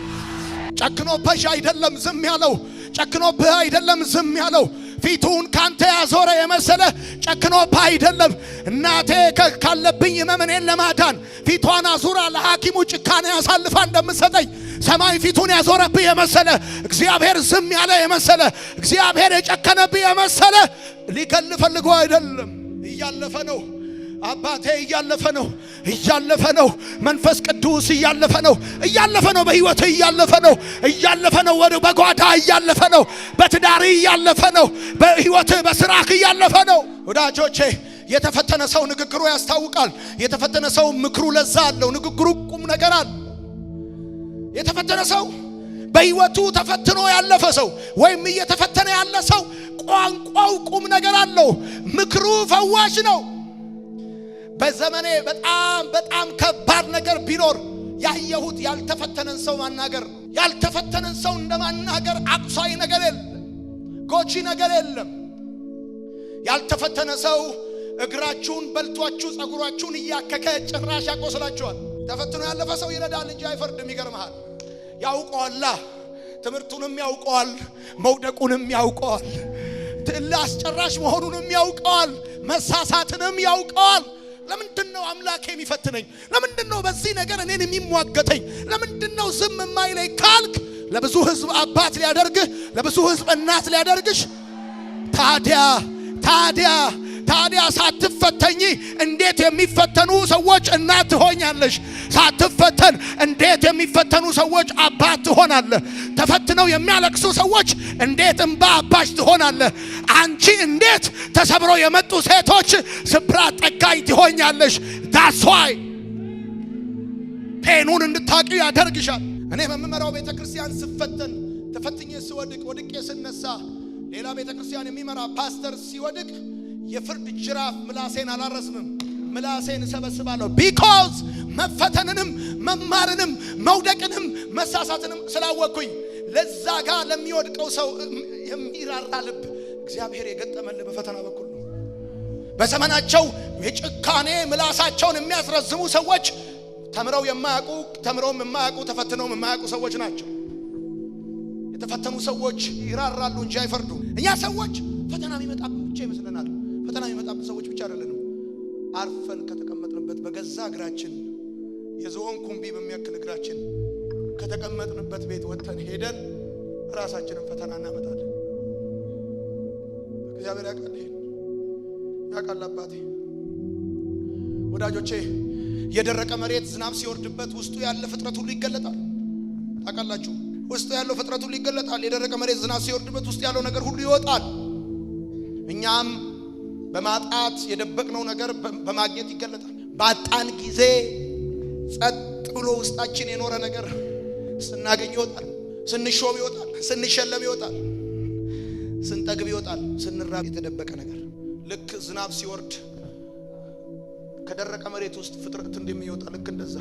ጨክኖብህ አይደለም ዝም ያለው። ጨክኖብህ አይደለም ዝም ያለው። ፊቱን ካንተ ያዞረ የመሰለ ጨክኖብህ አይደለም። እናቴ ካለብኝ ህመምን ለማዳን ፊቷን አዙራ ለሐኪሙ ጭካኔ ያሳልፋ እንደምትሰጠኝ ሰማይ ፊቱን ያዞረብህ የመሰለ እግዚአብሔር ዝም ያለ የመሰለ እግዚአብሔር የጨከነብህ የመሰለ ሊገል ፈልጎ አይደለም። እያለፈ ነው። አባቴ እያለፈ ነው። መንፈስ ቅዱስ እያለፈ ነው። በህይወት እያለፈ ነው። ወደ በጓዳ እያለፈ ነው። በትዳሪ እያለፈ ነው። በህይወት በስራክ እያለፈ ነው። ወዳጆቼ የተፈተነ ሰው ንግግሩ ያስታውቃል። የተፈተነ ሰው ምክሩ ለዛ አለው። ንግግሩ ቁም ነገር አለ። የተፈተነ ሰው በህይወቱ ተፈትኖ ያለፈ ሰው ወይም እየተፈተነ ያለ ሰው ቋንቋው ቁም ነገር አለው። ምክሩ ፈዋሽ ነው። በዘመኔ በጣም ከባድ ነገር ቢኖር ያየሁት ያልተፈተነን ሰው ማናገር ነው። ያልተፈተነን ሰው እንደማናገር አቅሳይ ነገር የለም፣ ጎጂ ነገር የለም። ያልተፈተነ ሰው እግራችሁን በልቷችሁ ጸጉራችሁን እያከከ ጭራሽ ያቆስላችኋል። ተፈትኖ ያለፈ ሰው ይረዳል እንጂ አይፈርድም። ይገርምሃል። ያውቀዋል፣ ትምህርቱንም ያውቀዋል፣ መውደቁንም ያውቀዋል፣ አስጨራሽ መሆኑንም ያውቀዋል፣ መሳሳትንም ያውቀዋል። ለምንድነው አምላኬ የሚፈትነኝ? ለምንድነው በዚህ ነገር እኔን የሚሟገተኝ? ለምንድነው ዝም የማይለኝ ካልክ ለብዙ ሕዝብ አባት ሊያደርግህ፣ ለብዙ ሕዝብ እናት ሊያደርግሽ። ታዲያ ሳትፈተኝ እንዴት የሚፈተኑ ሰዎች እናት ትሆኛለሽ? ሳትፈተን እንዴት የሚፈተኑ ሰዎች አባት ትሆናለህ? ተፈትነው የሚያለቅሱ ሰዎች እንዴት እንባ አባሽ ትሆናለህ? አንቺ እንዴት ተሰብረው የመጡ ሴቶች ስብራት ጠጋኝ ትሆኛለሽ? that's why ፔኑን እንድታውቂ ያደርግሻል። እኔ በመመራው ቤተክርስቲያን ስፈተን ተፈትኜ ስወድቅ ወድቄ ስነሳ ሌላ ቤተክርስቲያን የሚመራ ፓስተር ሲወድቅ የፍርድ ጅራፍ ምላሴን አላረስምም፣ ምላሴን ሰበስባለሁ። ቢኮዝ መፈተንንም መማርንም መውደቅንም መሳሳትንም ስላወቅኩኝ ለዛ ጋር ለሚወድቀው ሰው የሚራራ ልብ እግዚአብሔር የገጠመልህ በፈተና በኩል ነው። በዘመናቸው የጭካኔ ምላሳቸውን የሚያስረዝሙ ሰዎች ተምረው የማያውቁ ተፈትነው የማያውቁ ሰዎች ናቸው። የተፈተኑ ሰዎች ይራራሉ እንጂ አይፈርዱ። እኛ ሰዎች ፈተና የሚመጣብን ብቻ ይመስለናል። ፈተና የሚመጣብን ሰዎች ብቻ አይደለንም። አርፈን ከተቀመጥንበት በገዛ እግራችን የዝሆን ኩምቢ በሚያክል እግራችን ከተቀመጥንበት ቤት ወጥተን ሄደን ራሳችንን ፈተና እናመጣለን። እግዚአብሔር ያውቃል። ያውቃል አባቴ። ወዳጆቼ የደረቀ መሬት ዝናብ ሲወርድበት ውስጡ ያለ ፍጥረት ሁሉ ይገለጣል። ታውቃላችሁ? ውስጡ ያለው ፍጥረት ሁሉ ይገለጣል። የደረቀ መሬት ዝናብ ሲወርድበት ውስጥ ያለው ነገር ሁሉ ይወጣል። እኛም በማጣት የደበቅነው ነገር በማግኘት ይገለጣል። ባጣን ጊዜ ጸጥ ብሎ ውስጣችን የኖረ ነገር ስናገኝ ይወጣል። ስንሾም ይወጣል። ስንሸለም ይወጣል። ስንጠግብ ይወጣል። ስንራብ የተደበቀ ነገር ልክ ዝናብ ሲወርድ ከደረቀ መሬት ውስጥ ፍጥረት እንደሚወጣ ልክ እንደዛ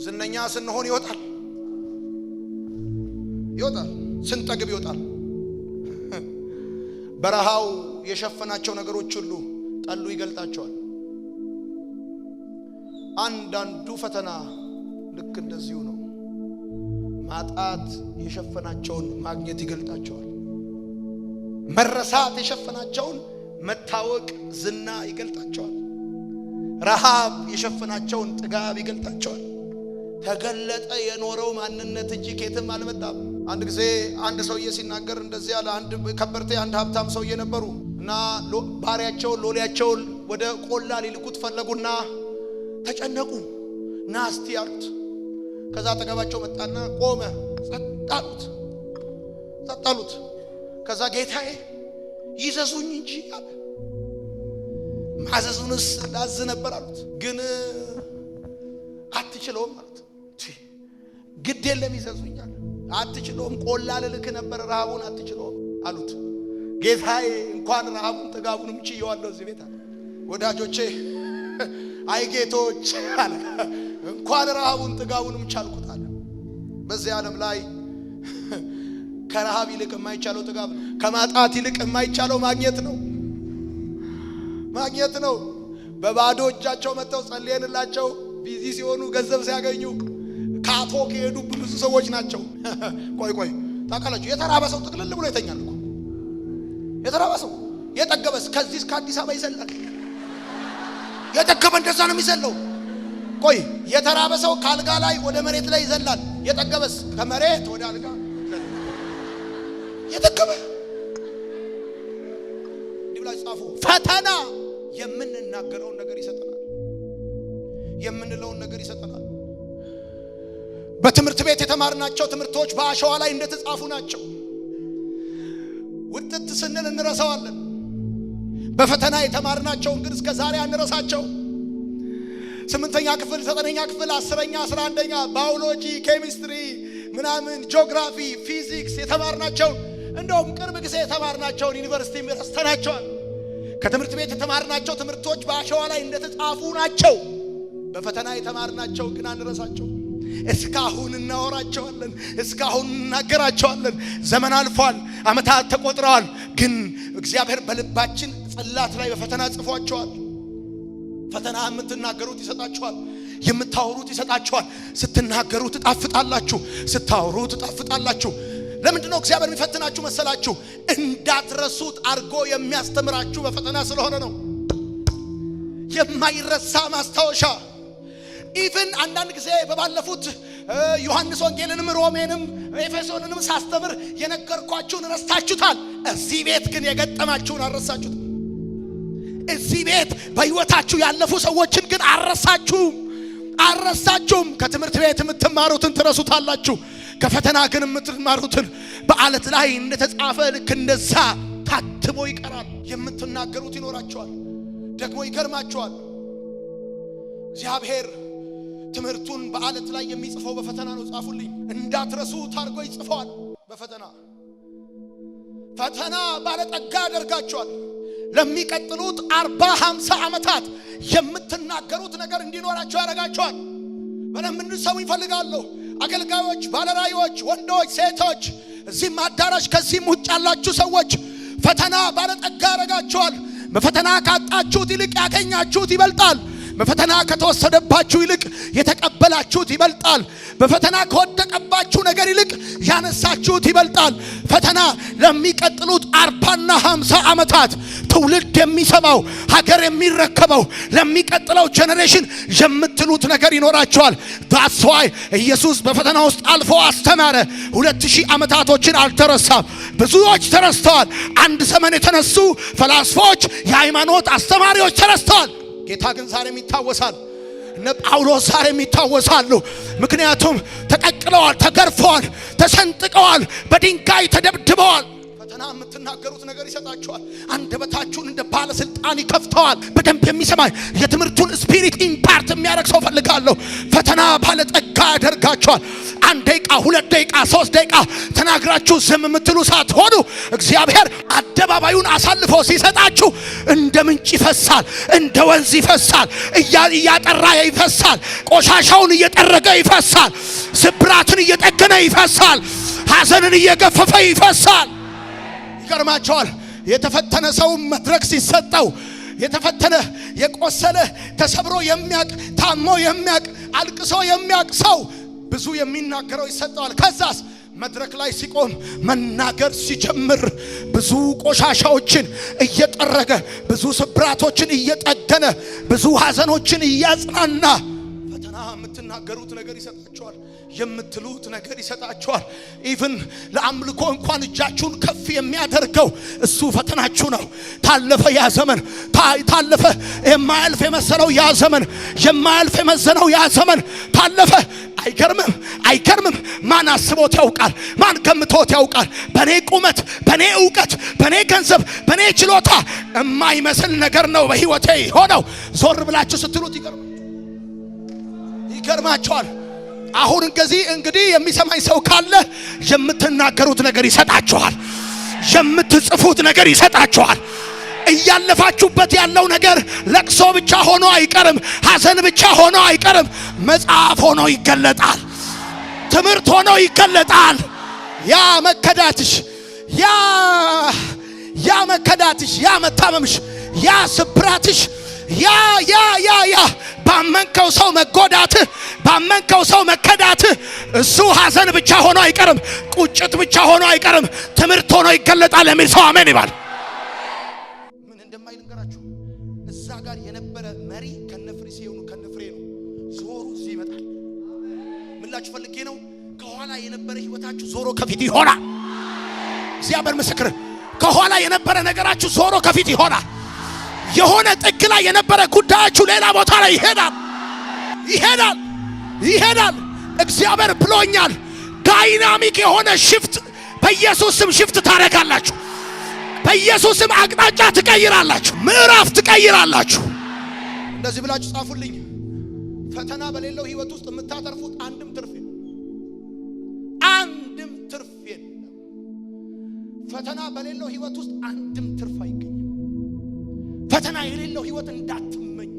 ዝነኛ ስንሆን ይወጣል። ስንጠግብ ይወጣል። በረሃው የሸፈናቸው ነገሮች ሁሉ ጠሉ ይገልጣቸዋል። አንዳንዱ ፈተና ልክ እንደዚሁ ነው። ማጣት የሸፈናቸውን ማግኘት ይገልጣቸዋል። መረሳት የሸፈናቸውን መታወቅ፣ ዝና ይገልጣቸዋል። ረሃብ የሸፈናቸውን ጥጋብ ይገልጣቸዋል። ተገለጠ የኖረው ማንነት እንጂ ከየትም አልመጣም። አንድ ጊዜ አንድ ሰውዬ ሲናገር እንደዚህ ያለ አንድ ከበርቴ አንድ ሀብታም ሰውዬ ነበሩ እና ባሪያቸውን ሎሌያቸውን ወደ ቆላ ሊልኩት ፈለጉና ተጨነቁ። ናስቲ ያሉት። ከዛ አጠገባቸው መጣና ቆመ። ጸጣሉት። ከዛ ጌታዬ ይዘዙኝ እንጂ አለ። ማዘዙንስ ላዝ ነበር አሉት። ግን አትችለውም አሉት። ግድ የለም ይዘዙኝ አለ። አትችለውም፣ ቆላ ልልክ ነበር፣ ረሃቡን አትችለውም አሉት። ጌታዬ እንኳን ረሃቡን ጥጋቡንም ችየዋለሁ እዚህ ቤት አለ። ወዳጆቼ አይ ጌቶች አለ እንኳን ረሃቡን ጥጋቡንም ቻልኩት አለ። በዚህ ዓለም ላይ ከረሃብ ይልቅ የማይቻለው ጥጋብ ነው። ከማጣት ይልቅ የማይቻለው ማግኘት ነው። በባዶ እጃቸው መጥተው ጸልየንላቸው ቢዚ ሲሆኑ ገንዘብ ሲያገኙ ካቶ ከሄዱ ብዙ ሰዎች ናቸው። ቆይ ታውቃላችሁ? የተራበ ሰው ጥቅልል ብሎ ይተኛል እኮ። የተራበ ሰው የጠገበስ ከዚህ እስከ አዲስ አበባ ይዘላል። የጠገበ እንደዛ ነው የሚዘለው። ቆይ የተራበ ሰው ካልጋ ላይ ወደ መሬት ላይ ይዘላል። የጠገበስ ከመሬት ወደ አልጋ የጠገበ ዲብላ ጻፉ። ፈተና የምንናገረውን ነገር ይሰጠናል። የምንለውን ነገር ይሰጠናል። በትምህርት ቤት የተማርናቸው ትምህርቶች በአሸዋ ላይ እንደተጻፉ ናቸው። ውጥት ስንል እንረሳዋለን። በፈተና የተማርናቸውን ግን እስከ ዛሬ አንረሳቸው። 8ኛ ክፍል፣ 9ኛ ክፍል፣ 10ኛ፣ 11ኛ ባዮሎጂ፣ ኬሚስትሪ፣ ምናምን ጂኦግራፊ፣ ፊዚክስ የተማርናቸው እንደውም ቅርብ ጊዜ የተማርናቸውን ዩኒቨርሲቲ ረስተናቸዋል። ከትምህርት ቤት የተማርናቸው ትምህርቶች በአሸዋ ላይ እንደተጻፉ ናቸው። በፈተና የተማርናቸው ግን አንረሳቸው። እስካሁን እናወራቸዋለን፣ እስካሁን እናገራቸዋለን። ዘመን አልፏል፣ ዓመታት ተቆጥረዋል። ግን እግዚአብሔር በልባችን ጽላት ላይ በፈተና ጽፏቸዋል። ፈተና የምትናገሩት ይሰጣችኋል፣ የምታወሩት ይሰጣችኋል። ስትናገሩ ትጣፍጣላችሁ፣ ስታወሩ ትጣፍጣላችሁ። ለምንድን ነው እግዚአብሔር የሚፈትናችሁ መሰላችሁ? እንዳትረሱት አርጎ የሚያስተምራችሁ በፈተና ስለሆነ ነው። የማይረሳ ማስታወሻ። ኢቭን አንዳንድ ጊዜ በባለፉት ዮሐንስ ወንጌልንም ሮሜንም ኤፌሶንንም ሳስተምር የነገርኳችሁን ረስታችሁታል። እዚህ ቤት ግን የገጠማችሁን አረሳችሁት። እዚህ ቤት በህይወታችሁ ያለፉ ሰዎችን ግን አረሳችሁም። ከትምህርት ቤት የምትማሩትን ትረሱታላችሁ። ከፈተና ግን የምትማሩትን በአለት ላይ እንደተጻፈ ልክ እንደዛ ታትሞ ይቀራል። የምትናገሩት ይኖራችኋል። ደግሞ ይገርማችኋል። እግዚአብሔር ትምህርቱን በአለት ላይ የሚጽፈው በፈተና ነው። ጻፉልኝ። እንዳትረሱ ታርጎ ይጽፈዋል በፈተና። ፈተና ባለጠጋ ያደርጋችኋል። ለሚቀጥሉት 40-50 ዓመታት የምትናገሩት ነገር እንዲኖራችሁ ያደርጋችኋል። በደንብ እንድትሰሙ ይፈልጋለሁ። አገልጋዮች፣ ባለራእዮች፣ ወንዶች፣ ሴቶች፣ እዚህም አዳራሽ ከዚህም ውጭ ያላችሁ ሰዎች ፈተና ባለጠጋ ያደርጋችኋል። በፈተና ካጣችሁት ይልቅ ያገኛችሁት ይበልጣል። በፈተና ከተወሰደባችሁ ይልቅ የተቀበላችሁት ይበልጣል። በፈተና ከወደቀባችሁ ነገር ይልቅ ያነሳችሁት ይበልጣል። ፈተና ለሚቀጥሉት 40 እና 50 ዓመታት ትውልድ የሚሰማው ሀገር የሚረከበው ለሚቀጥለው ጄኔሬሽን የምትሉት ነገር ይኖራቸዋል። that's why ኢየሱስ በፈተና ውስጥ አልፎ አስተማረ። 2000 ዓመታቶችን አልተረሳም። ብዙዎች ተረስተዋል። አንድ ዘመን የተነሱ ፈላስፎች፣ የሃይማኖት አስተማሪዎች ተረስተዋል። ጌታ ግን ዛሬም ይታወሳል። እነ ጳውሎስ ዛሬም ይታወሳሉ። ምክንያቱም ተቀቅለዋል፣ ተገርፈዋል፣ ተሰንጥቀዋል፣ በድንጋይ ተደብድበዋል። ፈተና የምትናገሩት ነገር ይሰጣችኋል። አንደበታችሁን እንደ ባለስልጣን ይከፍተዋል። በደንብ የሚሰማኝ የትምህርቱን ስፒሪት ኢምፓርት የሚያደርግ ሰው ፈልጋለሁ። ፈተና ባለጠጋ ያደርጋችኋል። 1 ደቂቃ 2 ደቂቃ 3 ደቂቃ ተናግራችሁ ዝም የምትሉ ሳትሆኑ እግዚአብሔር አደባባዩን አሳልፎ ሲሰጣችሁ እንደ ምንጭ ይፈሳል፣ እንደ ወንዝ ይፈሳል፣ እያጠራ ይፈሳል፣ ቆሻሻውን እየጠረገ ይፈሳል፣ ስብራትን እየጠገነ ይፈሳል፣ ሐዘንን እየገፈፈ ይፈሳል። ይገርማቸዋል። የተፈተነ ሰው መድረክ ሲሰጠው የተፈተነ የቆሰለ ተሰብሮ የሚያቅ ታሞ የሚያቅ አልቅሶ የሚያቅ ሰው ብዙ የሚናገረው ይሰጠዋል። ከዛስ መድረክ ላይ ሲቆም መናገር ሲጀምር ብዙ ቆሻሻዎችን እየጠረገ ብዙ ስብራቶችን እየጠገነ ብዙ ሐዘኖችን እያጽናና ፈተና የምትናገሩት ነገር ይሰጣችኋል። የምትሉት ነገር ይሰጣችኋል። ኢቭን ለአምልኮ እንኳን እጃችሁን ከፍ የሚያደርገው እሱ ፈተናችሁ ነው። ታለፈ ያ ዘመን፣ ታለፈ የማያልፍ የመሰለው ያ ዘመን፣ የማያልፍ የመዘነው ያ ዘመን ታለፈ። አይገርምም? ማን አስቦት ያውቃል? ማን ገምቶት ያውቃል? በኔ ቁመት፣ በኔ ዕውቀት፣ በኔ ገንዘብ፣ በኔ ችሎታ የማይመስል ነገር ነው በህይወቴ ሆነው። ዞር ብላችሁ ስትሉት ይገርማችኋል። አሁን እንግዲህ የሚሰማኝ ሰው ካለ የምትናገሩት ነገር ይሰጣችኋል። የምትጽፉት ነገር ይሰጣችኋል። እያለፋችሁበት ያለው ነገር ለቅሶ ብቻ ሆኖ አይቀርም። ሐዘን ብቻ ሆኖ አይቀርም። መጽሐፍ ሆኖ ይገለጣል። ትምህርት ሆኖ ይገለጣል። ያ መከዳትሽ፣ ያ መከዳትሽ፣ ያ መታመምሽ፣ ያ ስብራትሽ፣ ያ ባመንከው ሰው መጎዳትህ፣ ባመንከው ሰው መከዳትህ እሱ ሐዘን ብቻ ሆኖ አይቀርም። ቁጭት ብቻ ሆኖ አይቀርም። ትምህርት ሆኖ ይገለጣል የሚል ሰው አሜን ይባል። ምን እንደማይልንገራችሁ እዛ ጋር የነበረ መሪ ከነፍሪሴው ከነፍሬ ነው ዞሮ እዚህ ይመጣል። ምላችሁ ፈልጌ ነው። ከኋላ የነበረ ህይወታችሁ ዞሮ ከፊት ይሆናል። እግዚአብሔር ምስክር። ከኋላ የነበረ ነገራችሁ ዞሮ ከፊት ይሆናል። የሆነ ጥግ ላይ የነበረ ጉዳያችሁ ሌላ ቦታ ላይ ይሄዳል። እግዚአብሔር ብሎኛል። ዳይናሚክ የሆነ ሽፍት በኢየሱስ ስም ሽፍት ታረጋላችሁ። በኢየሱስ ስም አቅጣጫ ትቀይራላችሁ። ምዕራፍ ትቀይራላችሁ። እንደዚህ ብላችሁ ጻፉልኝ። ፈተና በሌለው ህይወት ውስጥ የምታተርፉት አንድም ትርፍ የለም። ፈተና በሌለው ህይወት ውስጥ አንድም ትርፍ አይገኝም። ፈተና የሌለው ህይወት እንዳትመኙ፣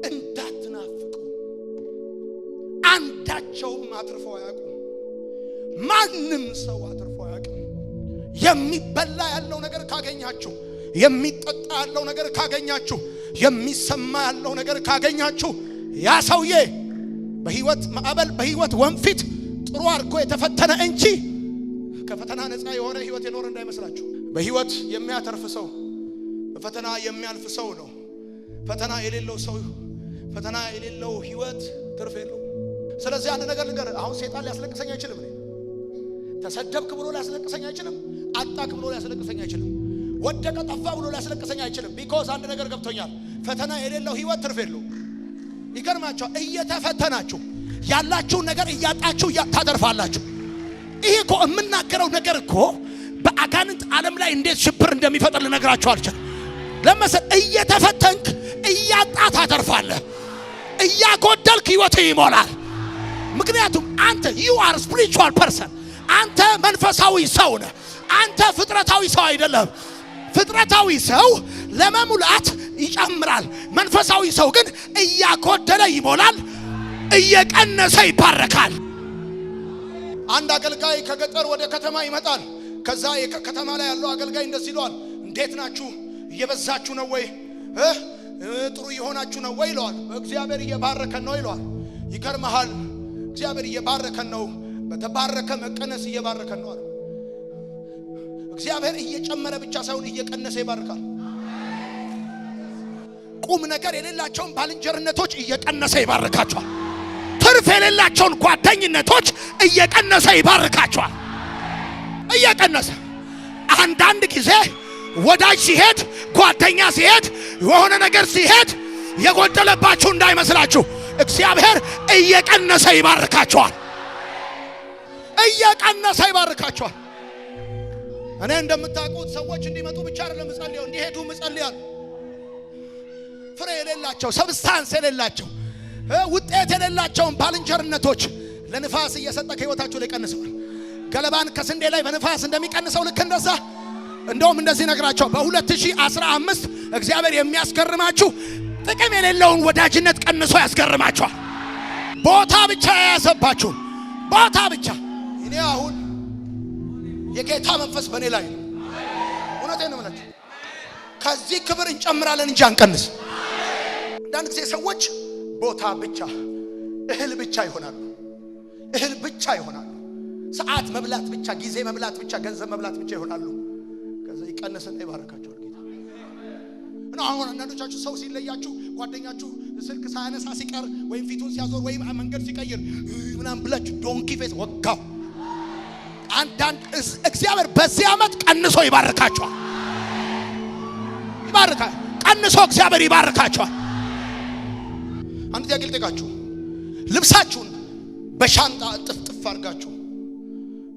እንዳትናፍቁ። አንዳቸውም አትርፈው አያውቁም። ማንም ሰው አትርፈው አያውቅም። የሚበላ ያለው ነገር ካገኛችሁ፣ የሚጠጣ ያለው ነገር ካገኛችሁ፣ የሚሰማ ያለው ነገር ካገኛችሁ ያ ሰውዬ በህይወት ማዕበል በህይወት ወንፊት ጥሩ አድርጎ የተፈተነ እንጂ ከፈተና ነፃ የሆነ ህይወት የኖረ እንዳይመስላችሁ። በህይወት የሚያተርፍ ሰው በፈተና የሚያልፍ ሰው ነው። ፈተና የሌለው ህይወት ትርፍ የለው። ስለዚህ አንድ ነገር ልንገር፣ አሁን ሰይጣን ሊያስለቅሰኝ አይችልም። ተሰደብክ ብሎ ሊያስለቅሰኝ አይችልም። አጣክ ብሎ ሊያስለቅሰኝ አይችልም። ወደቀ ጠፋ ብሎ ሊያስለቅሰኝ አይችልም። ቢኮዝ አንድ ነገር ገብቶኛል፣ ፈተና የሌለው ህይወት ትርፍ የለውም። ይገርማችኋል፣ እየተፈተናችሁ ያላችሁን ነገር እያጣችሁ ታተርፋላችሁ። ይሄ እኮ የምናገረው ነገር እኮ በአጋንንት ዓለም ላይ እንዴት ሽብር እንደሚፈጥር ልነግራችሁ አልችልም። ለምሳሌ እየተፈተንክ እያጣ ታተርፋለህ፣ እያጎደልክ ህይወት ይሞላል። ምክንያቱም አንተ you are spiritual person፣ አንተ መንፈሳዊ ሰው ነህ። አንተ ፍጥረታዊ ሰው አይደለም። ፍጥረታዊ ሰው ለመሙላት ይጨምራል፣ መንፈሳዊ ሰው ግን እያጎደለ ይሞላል፣ እየቀነሰ ይባረካል። አንድ አገልጋይ ከገጠር ወደ ከተማ ይመጣል። ከዛ ከተማ ላይ ያለው አገልጋይ እንደዚህ ይለዋል፣ እንዴት ናችሁ? እየበዛችሁ ነው ወይ? ጥሩ እየሆናችሁ ነው ወይ ይለዋል። እግዚአብሔር እየባረከን ነው ይለዋል። ይገርምሃል፣ እግዚአብሔር እየባረከን ነው፣ በተባረከ መቀነስ እየባረከን ነው አለ። እግዚአብሔር እየጨመረ ብቻ ሳይሆን እየቀነሰ ይባርካል። ቁም ነገር የሌላቸውን ባልንጀርነቶች እየቀነሰ ይባርካቸዋል። ትርፍ የሌላቸውን ጓደኝነቶች እየቀነሰ ይባርካቸዋል። እየቀነሰ አንዳንድ ጊዜ ወዳጅ ሲሄድ፣ ጓደኛ ሲሄድ፣ የሆነ ነገር ሲሄድ የጎደለባችሁ እንዳይመስላችሁ፣ እግዚአብሔር እየቀነሰ ይባርካቸዋል። እየቀነሰ ይባርካቸዋል። እኔ እንደምታውቁት ሰዎች እንዲመጡ ብቻ አይደለም እጸልያለሁ፣ እንዲሄዱ እጸልያለሁ። ፍሬ የሌላቸው ሰብስታንስ የሌላቸው ውጤት የሌላቸውን ባልንጀርነቶች ለንፋስ እየሰጠ ከህይወታችሁ ላይ ቀንሰዋል። ገለባን ከስንዴ ላይ በንፋስ እንደሚቀንሰው ልክ እንደዛ እንደውም እንደዚህ ነግራቸው በ2015 እግዚአብሔር የሚያስገርማችሁ ጥቅም የሌለውን ወዳጅነት ቀንሶ ያስገርማችኋል። ቦታ ብቻ ያያዘባችሁ ቦታ ብቻ። እኔ አሁን የጌታ መንፈስ በእኔ ላይ ነው። እውነቴን ነው ማለት ከዚህ ክብር እንጨምራለን እንጂ አንቀንስ። አንዳንድ ጊዜ ሰዎች ቦታ ብቻ እህል ብቻ ይሆናሉ። እህል ብቻ ይሆናሉ። ሰዓት መብላት ብቻ፣ ጊዜ መብላት ብቻ፣ ገንዘብ መብላት ብቻ ይሆናሉ። ከዛ ይቀነስና ይባረካቸዋል ጌታ። እና አሁን አንዳንዶቻችሁ ሰው ሲለያችሁ ጓደኛችሁ ስልክ ሳያነሳ ሲቀር ወይም ፊቱን ሲያዞር ወይም መንገድ ሲቀይር ምናምን ብላችሁ ዶንኪ ፌስ ወጋው። አንዳንድ እግዚአብሔር በዚህ ዓመት ቀንሶ ይባርካቸዋል። ይባርካል። ቀንሶ እግዚአብሔር ይባርካቸዋል። አንድ ጥያቄ ልጠይቃችሁ። ልብሳችሁን በሻንጣ ጥፍጥፍ አድርጋችሁ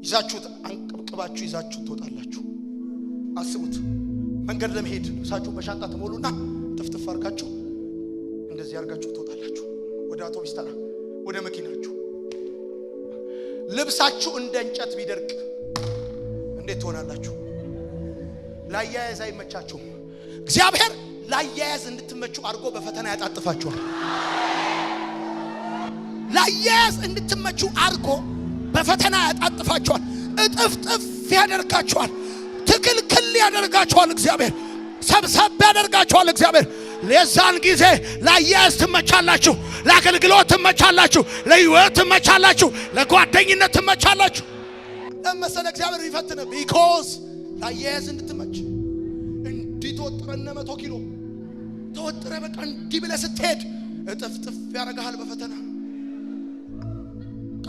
ይዛችሁት አንቀብቅባችሁ ይዛችሁ ትወጣላችሁ። አስቡት፣ መንገድ ለመሄድ ልብሳችሁን በሻንጣ ተሞሉና ጥፍጥፍ አድርጋችሁ እንደዚህ አድርጋችሁ ትወጣላችሁ ወደ አውቶቡስ ተራ፣ ወደ መኪናችሁ። ልብሳችሁ እንደ እንጨት ቢደርቅ እንዴት ትሆናላችሁ? ላያያዝ አይመቻችሁም። እግዚአብሔር ላያያዝ እንድትመቹ አድርጎ በፈተና ያጣጥፋችኋል። ላያያዝ እንድትመቹ አድርጎ በፈተና ያጣጥፋችኋል። እጥፍጥፍ ያደርጋችኋል። ትክልክል ያደርጋችኋል። እግዚአብሔር ሰብሰብ ያደርጋችኋል። እግዚአብሔር ለዛን ጊዜ ላያያዝ ትመቻላችሁ፣ ለአገልግሎት ትመቻላችሁ፣ ለህይወት ትመቻላችሁ፣ ለጓደኝነት ትመቻላችሁ። ለምሳሌ እግዚአብሔር ይፈትነ ቢኮዝ ላያያዝ እንድትመች እንዲተወጥረነ 100 ኪሎ ተወጥረ በቃ እንዲህ ብለህ ስትሄድ እጥፍጥፍ ያደርጋል በፈተና።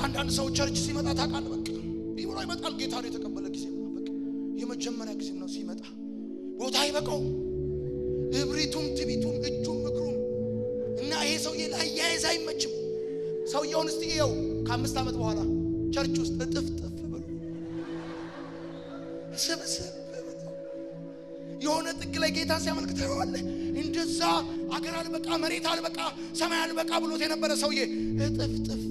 አንዳንድ ሰው ቸርች ሲመጣ ታውቃለህ፣ በቃ ይብሮ ይመጣል። ጌታ ነው የተቀበለ ጊዜ ነው፣ በቃ የመጀመሪያ ጊዜ ነው ሲመጣ ቦታ አይበቃው፣ እብሪቱም ትቢቱም እጁም ምክሩም እና ይሄ ሰውዬ ላያያዝ አይመችም። ሰውየውን እስቲ ይኸው ከ5 ዓመት በኋላ ቸርች ውስጥ እጥፍጥፍ ብሎ ስብስብ የሆነ ጥግ ላይ ጌታ ሲያመልክ ታየዋለህ። እንደዛ አገር አልበቃ መሬት አልበቃ ሰማይ አልበቃ ብሎት የነበረ ሰውዬ እጥፍጥፍ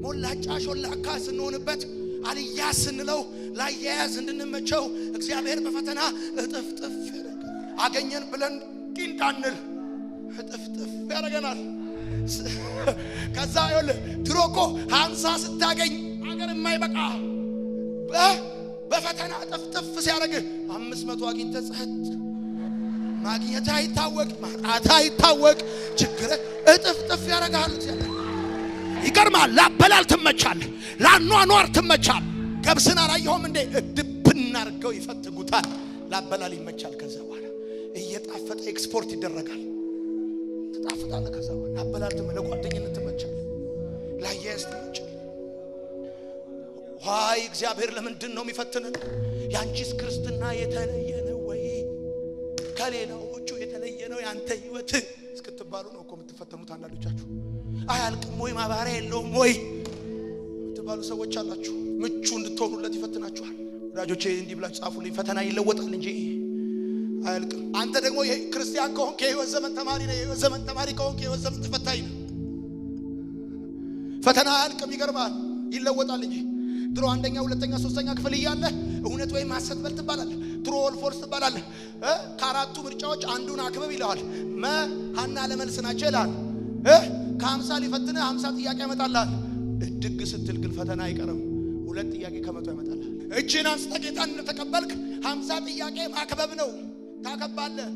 ሞላጫ ሾላካ ስንሆንበት አልያዝ ስንለው ላያያዝ እንድንመቸው እግዚአብሔር በፈተና እጥፍጥፍ አገኘን ብለን እንዳንል እጥፍጥፍ ያደርገናል። ከዛ ይኸውልህ ድሮ እኮ 50 ስታገኝ አገር የማይበቃ በፈተና እጥፍጥፍ ሲያደርግ 500 አግኝተህ ጸጥ ማግኘት አይታወቅ ማጣት አይታወቅ ችግር እጥፍጥፍ ያደርጋል። ይገርማል። ላበላል ትመቻለህ፣ ላኗኗር ትመቻለህ። ገብስን አላየኸውም እንዴ? ድብና አድርገው ይፈትጉታል። ላበላል ይመቻል። ከዛ በኋላ እየጣፈጠ ኤክስፖርት ይደረጋል። ትጣፍጣለህ። ከዛ በኋላ ላበላል ለጓደኝነት ትመቻለህ። ላየስተች ዋይ እግዚአብሔር ለምንድን ነው የሚፈትነን? ያንቺስ ክርስትና የተለየ ነው ወይ? ከሌላዎቹ የተለየ ነው ያንተ ህይወት እስክትባሉ ነው እኮ የምትፈተኑት። አንዳንዶቻችሁ አያልቅም ወይ ማባሪያ የለውም ወይ የምትባሉ ሰዎች አላችሁ። ምቹ እንድትሆኑለት ይፈትናችኋል። ወዳጆቼ እንዲህ ብላችሁ ጻፉልኝ። ፈተና ይለወጣል እንጂ አያልቅም። አንተ ደግሞ ክርስቲያን ከሆንክ የህይወት ዘመን ተማሪ ነህ። የህይወት ዘመን ተማሪ ከሆንክ የህይወት ዘመን ተፈታኝ ነህ። ፈተና አያልቅም። ይገርማል። ይለወጣል እንጂ ድሮ አንደኛ ሁለተኛ ሶስተኛ ክፍል እያለ እውነት ወይም ሐሰት በል ትባላለህ። ትሩ ኦር ፎልስ ትባላለህ። ከአራቱ ምርጫዎች አንዱን አክብብ ይልሃል። ሀና ለመልስ ናቸው ይልሃል። ከ50 ሊፈትንህ 50 ጥያቄ ያመጣልሃል። እድግ ስትል ግን ፈተና አይቀርም። 2 ጥያቄ ከመቶ ያመጣልሃል። እጅህን አንስተህ ጌታን እንደተቀበልክ 50 ጥያቄ ማክበብ ነው። ታከባለህ።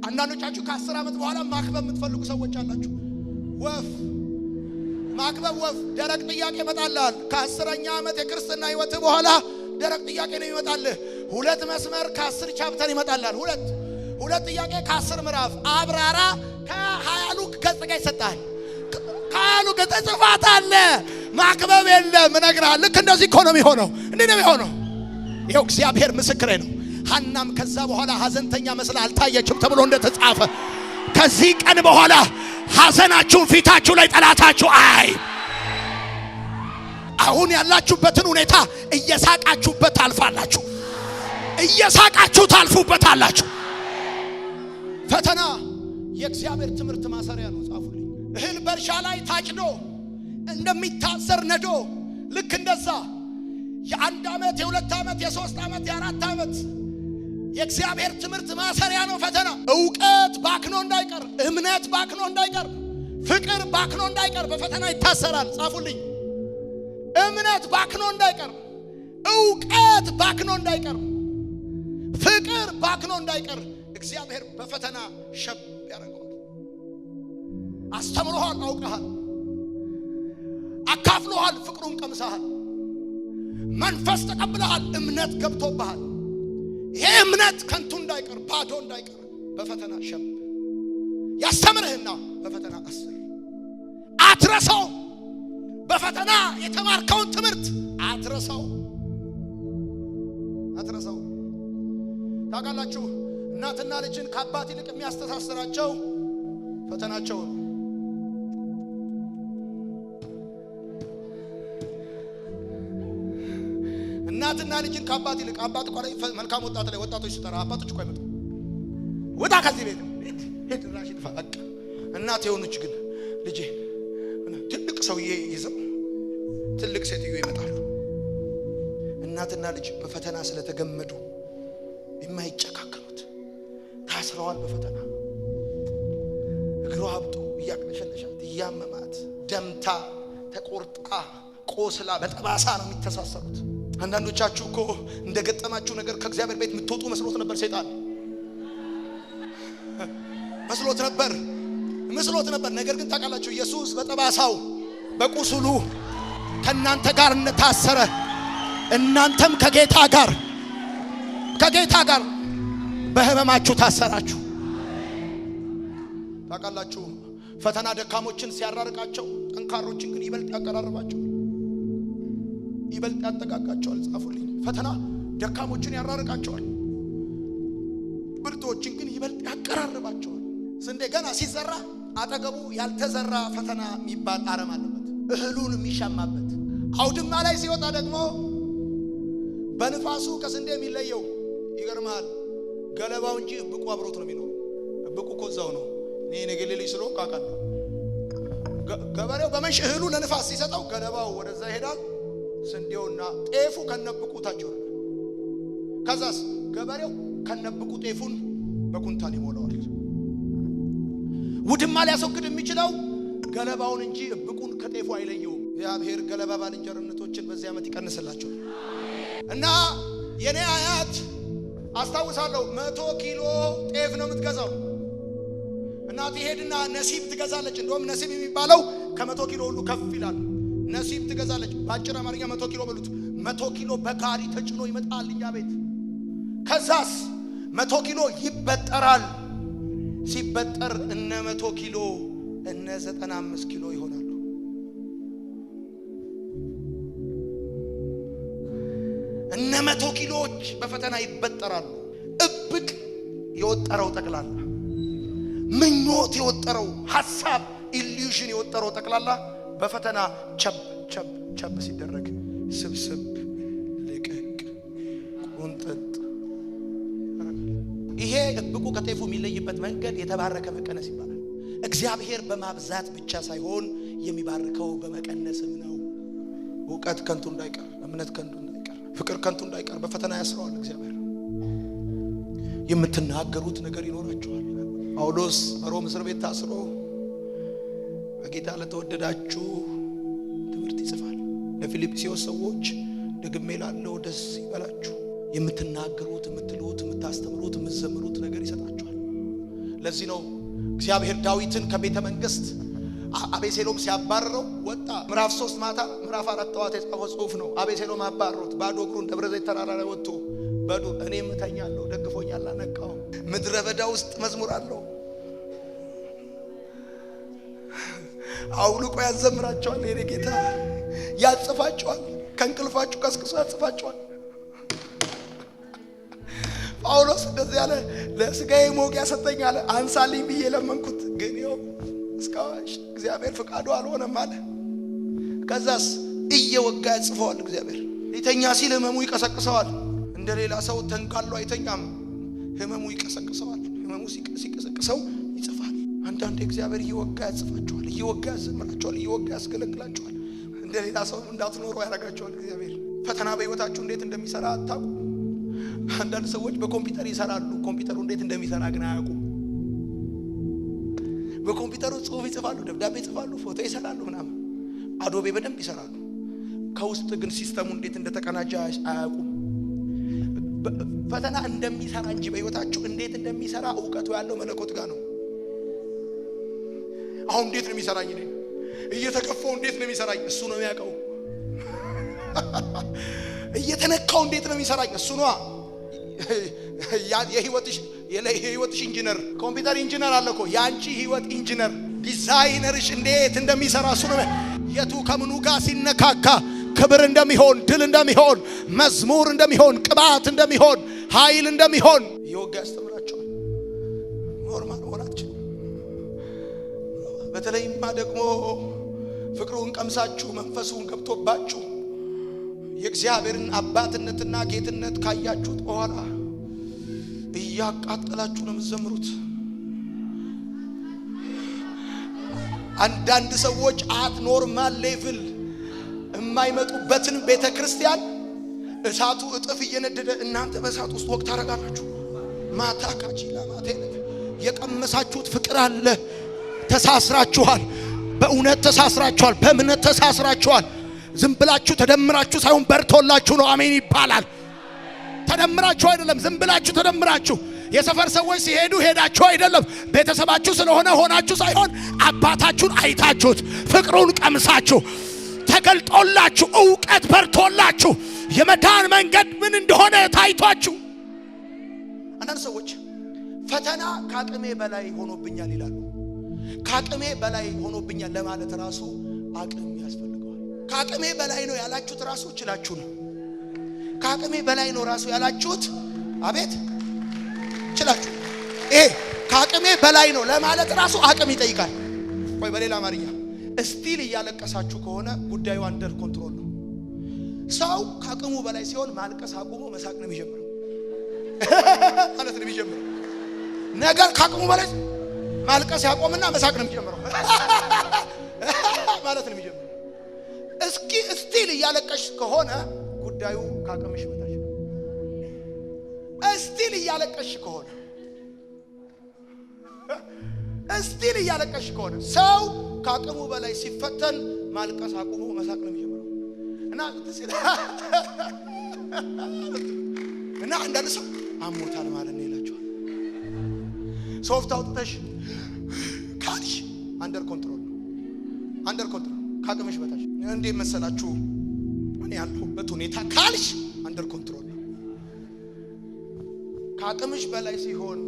አንዳንዶቻችሁ ከ10 ዓመት በኋላ ማክበብ የምትፈልጉ ሰዎች አላችሁ። ወፍ ማክበብ ወፍ ደረቅ ጥያቄ ይመጣልሃል። ከ10ኛ ዓመት የክርስትና ህይወት በኋላ ደረቅ ጥያቄ ነው ይመጣልህ። 2 መስመር ከ10 ቻፕተር ይመጣልሃል። 2 ጥያቄ ከ10 ምዕራፍ አብራራ ከ20 ሉክ ገጽ ጋር ይሰጣል። ካሉ ከተጽፋት አለ ማክበብ የለም። እነግርሃለሁ። ልክ እንደዚህ እኮ ነው የሚሆነው። እንዴ ነው የሚሆነው? ይኸው እግዚአብሔር ምስክሬ ነው። ሐናም ከዛ በኋላ ሐዘንተኛ መስላ አልታየችም ተብሎ እንደተጻፈ ከዚህ ቀን በኋላ ሐዘናችሁን ፊታችሁ ላይ ጠላታችሁ አይ አሁን ያላችሁበትን ሁኔታ እየሳቃችሁበት ታልፋላችሁ። እየሳቃችሁ ታልፉበታላችሁ። ፈተና የእግዚአብሔር ትምህርት ማሰሪያ ነው። ጻፉልኝ። እህል በእርሻ ላይ ታጭዶ እንደሚታዘር ነዶ ልክ እንደዛ የ1 ዓመት የ2 ዓመት የ3 ዓመት የ4 ዓመት የእግዚአብሔር ትምህርት ማሰሪያ ነው ፈተና። ዕውቀት ባክኖ እንዳይቀር፣ እምነት ባክኖ እንዳይቀር፣ ፍቅር ባክኖ እንዳይቀር በፈተና ይታሰራል። ጻፉልኝ። እምነት ባክኖ እንዳይቀር፣ ዕውቀት ባክኖ እንዳይቀር፣ ፍቅር ባክኖ እንዳይቀር እግዚአብሔር በፈተና ሸብ ያደርገዋል። አስተምሮሃል፣ አውቀሃል፣ አካፍሎሃል፣ ፍቅሩን ቀምሰሃል፣ መንፈስ ተቀብለሃል፣ እምነት ገብቶብሃል። ይሄ እምነት ከንቱ እንዳይቀር፣ ባዶ እንዳይቀር በፈተና ሸብ ያስተምርህና በፈተና አስር አትረሳው። በፈተና የተማርከውን ትምህርት አትረሳው። ታውቃላችሁ እናትና ልጅን ከአባት ይልቅ የሚያስተሳስራቸው ፈተናቸው ነው። እናትና ልጅን ከአባት ይልቅ አባት እኮ ላይ መልካም ወጣት ላይ ወጣቶች ሲጠራ አባቶች እኮ አይመጡ ወጣ ከዚህ ቤት ሄድ ራሽ ይፈቀቅ እናት የሆነች ግን ልጄ ትልቅ ሰውዬ ይዘው ትልቅ ሴትዮ ይመጣሉ። እናትና ልጅ በፈተና ስለተገመዱ የማይጨካከሉት ታስረዋል። በፈተና እግሯ አብጦ እያቅለሸለሻት እያመማት ደምታ ተቆርጣ ቆስላ በጠባሳ ነው የሚተሳሰሩት። አንዳንዶቻችሁ እኮ እንደገጠማችሁ ነገር ከእግዚአብሔር ቤት የምትወጡ መስሎት ነበር። ሰይጣን መስሎት ነበር። ነገር ግን ታውቃላችሁ ኢየሱስ በጠባሳው በቁስሉ ከናንተ ጋር እንደታሰረ እናንተም ከጌታ ጋር በህመማችሁ ታሰራችሁ። ታውቃላችሁ ፈተና ደካሞችን ሲያራርቃቸው ጠንካሮችን ግን ይበልጥ ያቀራርባቸው፣ ይበልጥ ያጠጋጋቸዋል። ጻፉልኝ። ፈተና ደካሞችን ያራርቃቸዋል፣ ብርቶችን ግን ይበልጥ ያቀራርባቸዋል። ስንዴ ገና ሲዘራ አጠገቡ ያልተዘራ ፈተና የሚባል አረም አለበት፣ እህሉን የሚሻማበት። አውድማ ላይ ሲወጣ ደግሞ በንፋሱ ከስንዴ የሚለየው ይገርማል ገለባው እንጂ እብቁ አብሮት ነው የሚኖረው። እብቁ እኮ እዛው ነው። እኔ ነገሌ ልጅ ስለሆንኩ አውቃለሁ። ገበሬው በመንሽ እህሉ ለንፋስ ሲሰጠው ገለባው ወደዛ ይሄዳል። ስንዴውና ጤፉ ከነብቁ ታች ይወርዳል። ከዛስ ገበሬው ከነብቁ ጤፉን በኩንታል ይሞላዋል። ውድማ ሊያስወግድ የሚችለው ገለባውን እንጂ እብቁን ከጤፉ አይለየው። እግዚአብሔር ገለባ ባልንጀርነቶችን በዚህ ዓመት ይቀንስላቸው እና የኔ አያት አስታውሳለሁ 100 ኪሎ ጤፍ ነው የምትገዛው። እናት ሄድና ነሲብ ትገዛለች። እንደውም ነሲብ የሚባለው ከ100 ኪሎ ሁሉ ከፍ ይላል። ነሲብ ትገዛለች። ባጭር አማርኛ 100 ኪሎ በሉት። 100 ኪሎ በጋሪ ተጭኖ ይመጣል እኛ ቤት። ከዛስ 100 ኪሎ ይበጠራል። ሲበጠር እነ 100 ኪሎ እነ 95 ኪሎ ይሆናሉ። 100 ኪሎዎች በፈተና ይበጠራሉ። እብቅ የወጠረው ጠቅላላ ምኞት የወጠረው ሐሳብ ኢሉዥን የወጠረው ጠቅላላ በፈተና ቸብ ሲደረግ ስብስብ ልቅቅ ቁንጥጥ። ይሄ እብቁ ከጤፉ የሚለይበት መንገድ የተባረከ መቀነስ ይባላል። እግዚአብሔር በማብዛት ብቻ ሳይሆን የሚባርከው በመቀነስም ነው። ዕውቀት ከንቱ እንዳይቀር፣ እምነት ከንቱ እንዳይቀር፣ ፍቅር ከንቱ እንዳይቀር በፈተና ያስረዋል እግዚአብሔር። የምትናገሩት ነገር ይኖራችኋል። ጳውሎስ በሮም እስር ቤት ታስሮ በጌታ ለተወደዳችሁ ትምህርት ይጽፋል። ለፊልጵስዩስ ሰዎች ደግሜ ላለው ደስ ይበላችሁ። የምትናገሩት፣ የምትሉት፣ የምታስተምሩት፣ የምትዘምሩት ነገር ይሰጣችኋል። ለዚህ ነው እግዚአብሔር ዳዊትን ከቤተ መንግስት አቤሴሎም ሲያባረረው ወጣ። ምዕራፍ 3 ማታ ምዕራፍ 4 ጠዋት የጻፈው ጽሑፍ ነው። አቤሴሎም አባረሩት። ባዶ እግሩን ደብረ ዘይት ተራራ ላይ ወጥቶ በዱር እኔም እተኛለሁ ደግፎኛል አነቃው። ምድረ በዳ ውስጥ መዝሙር አለው። አውልቆ ያዘምራቸዋል። የኔ ጌታ ያጽፋቸዋል። ከእንቅልፋችሁ ቀስቅሶ ያጽፋቸዋል። ጳውሎስ እንደዚህ ያለ ለስጋዬ ሞጊያ ሰጠኝ አለ። አንሳልኝ ብዬ ለመንኩት ግን ይኸው እስካሁን እግዚአብሔር ፍቃዱ አልሆነም አለ። ከዛስ እየወጋ ያጽፈዋል እግዚአብሔር። ሊተኛ ሲል ህመሙ ይቀሰቅሰዋል። እንደ ሌላ ሰው ተንጋሎ አይተኛም። ህመሙ ይቀሰቅሰዋል። ህመሙ ሲቀሰቅሰው ይጽፋል። አንዳንዴ እግዚአብሔር እየወጋ ያጽፋቸዋል፣ እየወጋ ያዘምራቸዋል፣ እየወጋ ያስገለግላቸዋል። እንደ ሌላ ሰው እንዳትኖሩ ያደርጋቸዋል እግዚአብሔር። ፈተና በህይወታችሁ እንዴት እንደሚሰራ አታውቁ። አንዳንድ ሰዎች በኮምፒውተር ይሰራሉ፣ ኮምፒውተሩ እንዴት እንደሚሰራ ግን አያውቁም። በኮምፒውተሩ ጽሑፍ ይጽፋሉ፣ ደብዳቤ ይጽፋሉ፣ ፎቶ ይሰራሉ ምናምን፣ አዶቤ በደንብ ይሰራሉ። ከውስጥ ግን ሲስተሙ እንዴት እንደተቀናጀ አያውቁም። ፈተና እንደሚሰራ እንጂ በህይወታችሁ እንዴት እንደሚሰራ ዕውቀቱ ያለው መለኮት ጋር ነው። አሁን እንዴት ነው የሚሰራኝ? እኔ እየተከፈው እንዴት ነው የሚሰራኝ? እሱ ነው የሚያውቀው። እየተነካው እንዴት ነው የሚሰራኝ? እሱ ነው። የህይወትሽ ኢንጂነር ኮምፒውተር ኢንጂነር አለ እኮ። ያንቺ ህይወት ኢንጂነር ዲዛይነርሽ እንዴት እንደሚሰራ እሱ ነው። የቱ ከምኑ ጋር ሲነካካ ክብር እንደሚሆን፣ ድል እንደሚሆን፣ መዝሙር እንደሚሆን፣ ቅባት እንደሚሆን፣ ኃይል እንደሚሆን ይወጋ ያስተምራቸዋል። ኖርማል ሆናችሁ በተለይማ ደግሞ ፍቅሩን ቀምሳችሁ መንፈሱን ገብቶባችሁ የእግዚአብሔርን አባትነትና ጌትነት ካያችሁት በኋላ እያቃጠላችሁ ነው የምትዘምሩት። አንዳንድ ሰዎች አት ኖርማል ሌቭል የማይመጡበትን ቤተክርስቲያን እሳቱ እጥፍ እየነደደ እናንተ በእሳት ውስጥ ወቅት ታረጋላችሁ። ማታ ካቺላ ማቴ የቀመሳችሁት ፍቅር አለ። ተሳስራችኋል። በእውነት ተሳስራችኋል። በእምነት ተሳስራችኋል። ዝም ብላችሁ ተደምራችሁ ሳይሆን በርቶላችሁ ነው። አሜን ይባላል። ተደምራችሁ አይደለም፣ ዝም ብላችሁ ተደምራችሁ። የሰፈር ሰዎች ሲሄዱ ሄዳችሁ አይደለም፣ ቤተሰባችሁ ስለሆነ ሆናችሁ ሳይሆን አባታችሁን አይታችሁት ፍቅሩን ቀምሳችሁ ተገልጦላችሁ ዕውቀት በርቶላችሁ የመዳን መንገድ ምን እንደሆነ ታይቷችሁ። አንዳንድ ሰዎች ፈተና ከአቅሜ በላይ ሆኖብኛል ይላሉ። ከአቅሜ በላይ ሆኖብኛል ለማለት ራሱ አቅም ያስፈልገዋል። ከአቅሜ በላይ ነው ያላችሁት ራሱ ይችላችሁ ነው። ከአቅሜ በላይ ነው ራሱ ያላችሁት አቤት ይችላችሁ። ይሄ ከአቅሜ በላይ ነው ለማለት ራሱ አቅም ይጠይቃል። ወይ በሌላ አማርኛ እስቲል እያለቀሳችሁ ከሆነ ጉዳዩ አንደር ኮንትሮል ነው። ሰው ከአቅሙ በላይ ሲሆን ማልቀስ አቁሞ መሳቅ ነው የሚጀምረው ማለት ነው የሚጀምረው። ነገር ከአቅሙ በላይ ማልቀስ ያቆምና መሳቅ ነው የሚጀምረው ማለት ነው የሚጀምረው። እስኪ እስቲል እያለቀሽ ከሆነ ጉዳዩ ከአቅምሽ በታች ነው። እስቲል እያለቀሽ ከሆነ እስቲል እያለቀሽ ከሆነ ሰው ከአቅሙ በላይ ሲፈተን ማልቀስ አቁሞ መሳቅ ነው የሚጀምረው። እና አንዳንድ ሰው አሞታል ማለት ነው ይላቸዋል። ሶፍት አውጥተሽ ካልሽ አንደር ኮንትሮል ነው። አንደር ኮንትሮል ከአቅምሽ በታች እንዴት መሰላችሁ እኔ ያለሁበት ሁኔታ ካልሽ አንደር ኮንትሮል ነው። ከአቅምሽ በላይ ሲሆን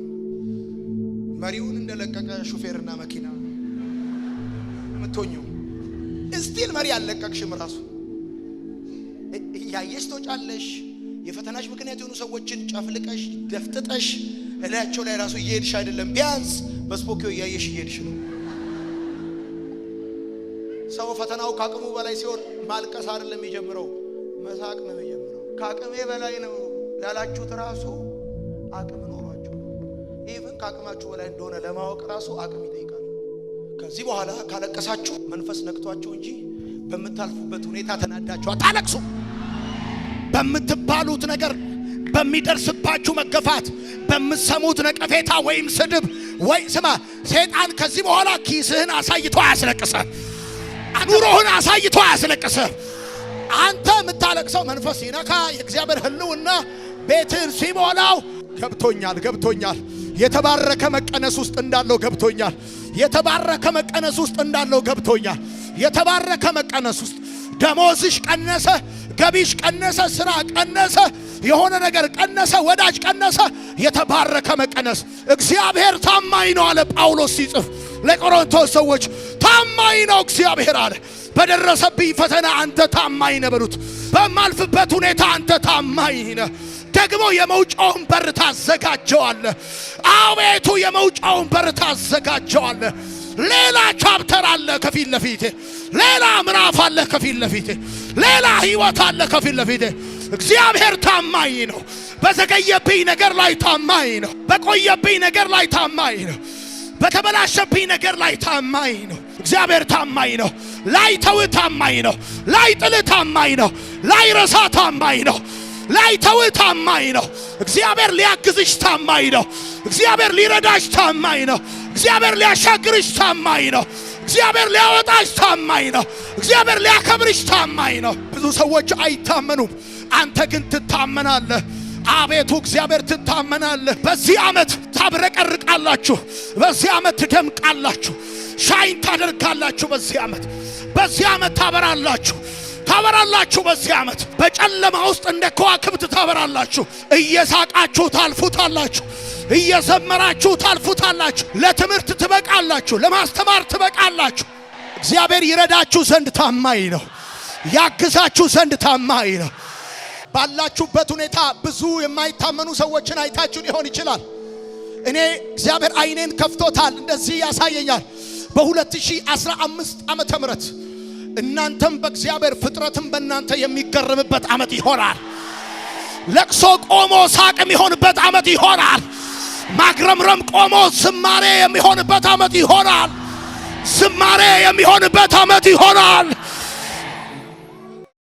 መሪውን እንደለቀቀ ሹፌርና መኪና ምትሆኚው እስቲል መሪ አለቀቅሽም ራሱ እያየሽ ትወጫለሽ፣ የፈተናሽ ምክንያት የሆኑ ሰዎችን ጨፍልቀሽ ደፍጥጠሽ እላያቸው ላይ ራሱ እየሄድሽ አይደለም፣ ቢያንስ በስፖኪዮ እያየሽ እየሄድሽ ነው። ሰው ፈተናው ካቅሙ በላይ ሲሆን ማልቀስ አይደለም የሚጀምረው፣ መሳቅ ነው የሚጀምረው። ካቅሜ በላይ ነው ያላችሁት ራሱ አቅም ኖሯችሁ ኢቭን ካቅማችሁ በላይ እንደሆነ ለማወቅ ራሱ አቅም ይጠይቃል። ከዚህ በኋላ ካለቀሳችሁ መንፈስ ነክቷችሁ እንጂ በመታልፉበት ሁኔታ ተናዳችሁ አታለቅሱ። በመትባሉት ነገር፣ በሚደርስባችሁ መገፋት፣ በመሰሙት ነቀፌታ ወይም ስድብ ወይ ስማ፣ ሰይጣን ከዚህ በኋላ ኪስህን አሳይቶ አያስለቅስህ፣ ኑሮህን አሳይቶ አያስለቅስህ። አንተ የምታለቅሰው መንፈስ ይነካ የእግዚአብሔር ህልውና ቤትን ሲሞላው ገብቶኛል። የተባረከ መቀነስ ውስጥ እንዳለው ገብቶኛል። የተባረከ መቀነስ ውስጥ እንዳለው ገብቶኛል። የተባረከ መቀነስ ውስጥ ደሞዝሽ ቀነሰ፣ ገቢሽ ቀነሰ፣ ስራ ቀነሰ፣ የሆነ ነገር ቀነሰ፣ ወዳጅ ቀነሰ። የተባረከ መቀነስ። እግዚአብሔር ታማኝ ነው አለ ጳውሎስ ሲጽፍ ለቆሮንቶስ ሰዎች። ታማኝ ነው እግዚአብሔር አለ። በደረሰብኝ ፈተና አንተ ታማኝ ነህ በሉት። በማልፍበት ሁኔታ አንተ ታማኝ ነህ። ደግሞ የመውጫውን በር ታዘጋጀዋለህ። አቤቱ የመውጫውን በር ታዘጋጀዋለህ። ሌላ ቻፕተር አለ ከፊት ለፊቴ፣ ሌላ ምዕራፍ አለ ከፊት ለፊቴ፣ ሌላ ህይወት አለ ከፊት ለፊቴ። እግዚአብሔር ታማኝ ነው። በዘገየብኝ ነገር ላይ ታማኝ ነው። በቆየብኝ ነገር ላይ ታማኝ ነው። በተበላሸብኝ ነገር ላይ ታማኝ ነው። እግዚአብሔር ታማኝ ነው። ላይ ተው ታማኝ ነው። ላይ ጥል ታማኝ ነው። ላይ ረሳ ታማኝ ነው። ላይ ተው ታማኝ ነው። እግዚአብሔር ሊያግዝሽ ታማኝ ነው። እግዚአብሔር ሊረዳሽ ታማኝ ነው። እግዚአብሔር ሊያሻግርሽ ታማኝ ነው። እግዚአብሔር ሊያወጣሽ ታማኝ ነው። እግዚአብሔር ሊያከብርሽ ታማኝ ነው። ብዙ ሰዎች አይታመኑም፣ አንተ ግን ትታመናለህ። አቤቱ እግዚአብሔር ትታመናለህ። በዚህ ዓመት ታብረቀርቃላችሁ። በዚህ ዓመት ትደምቃላችሁ። ሻይን ታደርጋላችሁ። በዚህ ዓመት ታበራላችሁ። በዚህ ዓመት በጨለማ ውስጥ እንደ ከዋክብት ታበራላችሁ። እየሳቃችሁ ታልፉታላችሁ። እየዘመራችሁ ታልፉታላችሁ። ለትምህርት ትበቃላችሁ። ለማስተማር ትበቃላችሁ። እግዚአብሔር ይረዳችሁ ዘንድ ታማኝ ነው። ያግዛችሁ ዘንድ ታማኝ ነው። ባላችሁበት ሁኔታ ብዙ የማይታመኑ ሰዎችን አይታችሁ ሊሆን ይችላል። እኔ እግዚአብሔር አይኔን ከፍቶታል። እንደዚህ ያሳየኛል። በ2015 ዓመተ ምህረት እናንተም በእግዚአብሔር ፍጥረትም በእናንተ የሚገርምበት ዓመት ይሆናል። ለቅሶ ቆሞ ሳቅ የሚሆንበት ዓመት ይሆናል። ማግረምረም ቆሞ ዝማሬ የሚሆንበት ዓመት ይሆናል። ዝማሬ የሚሆንበት ዓመት ይሆናል።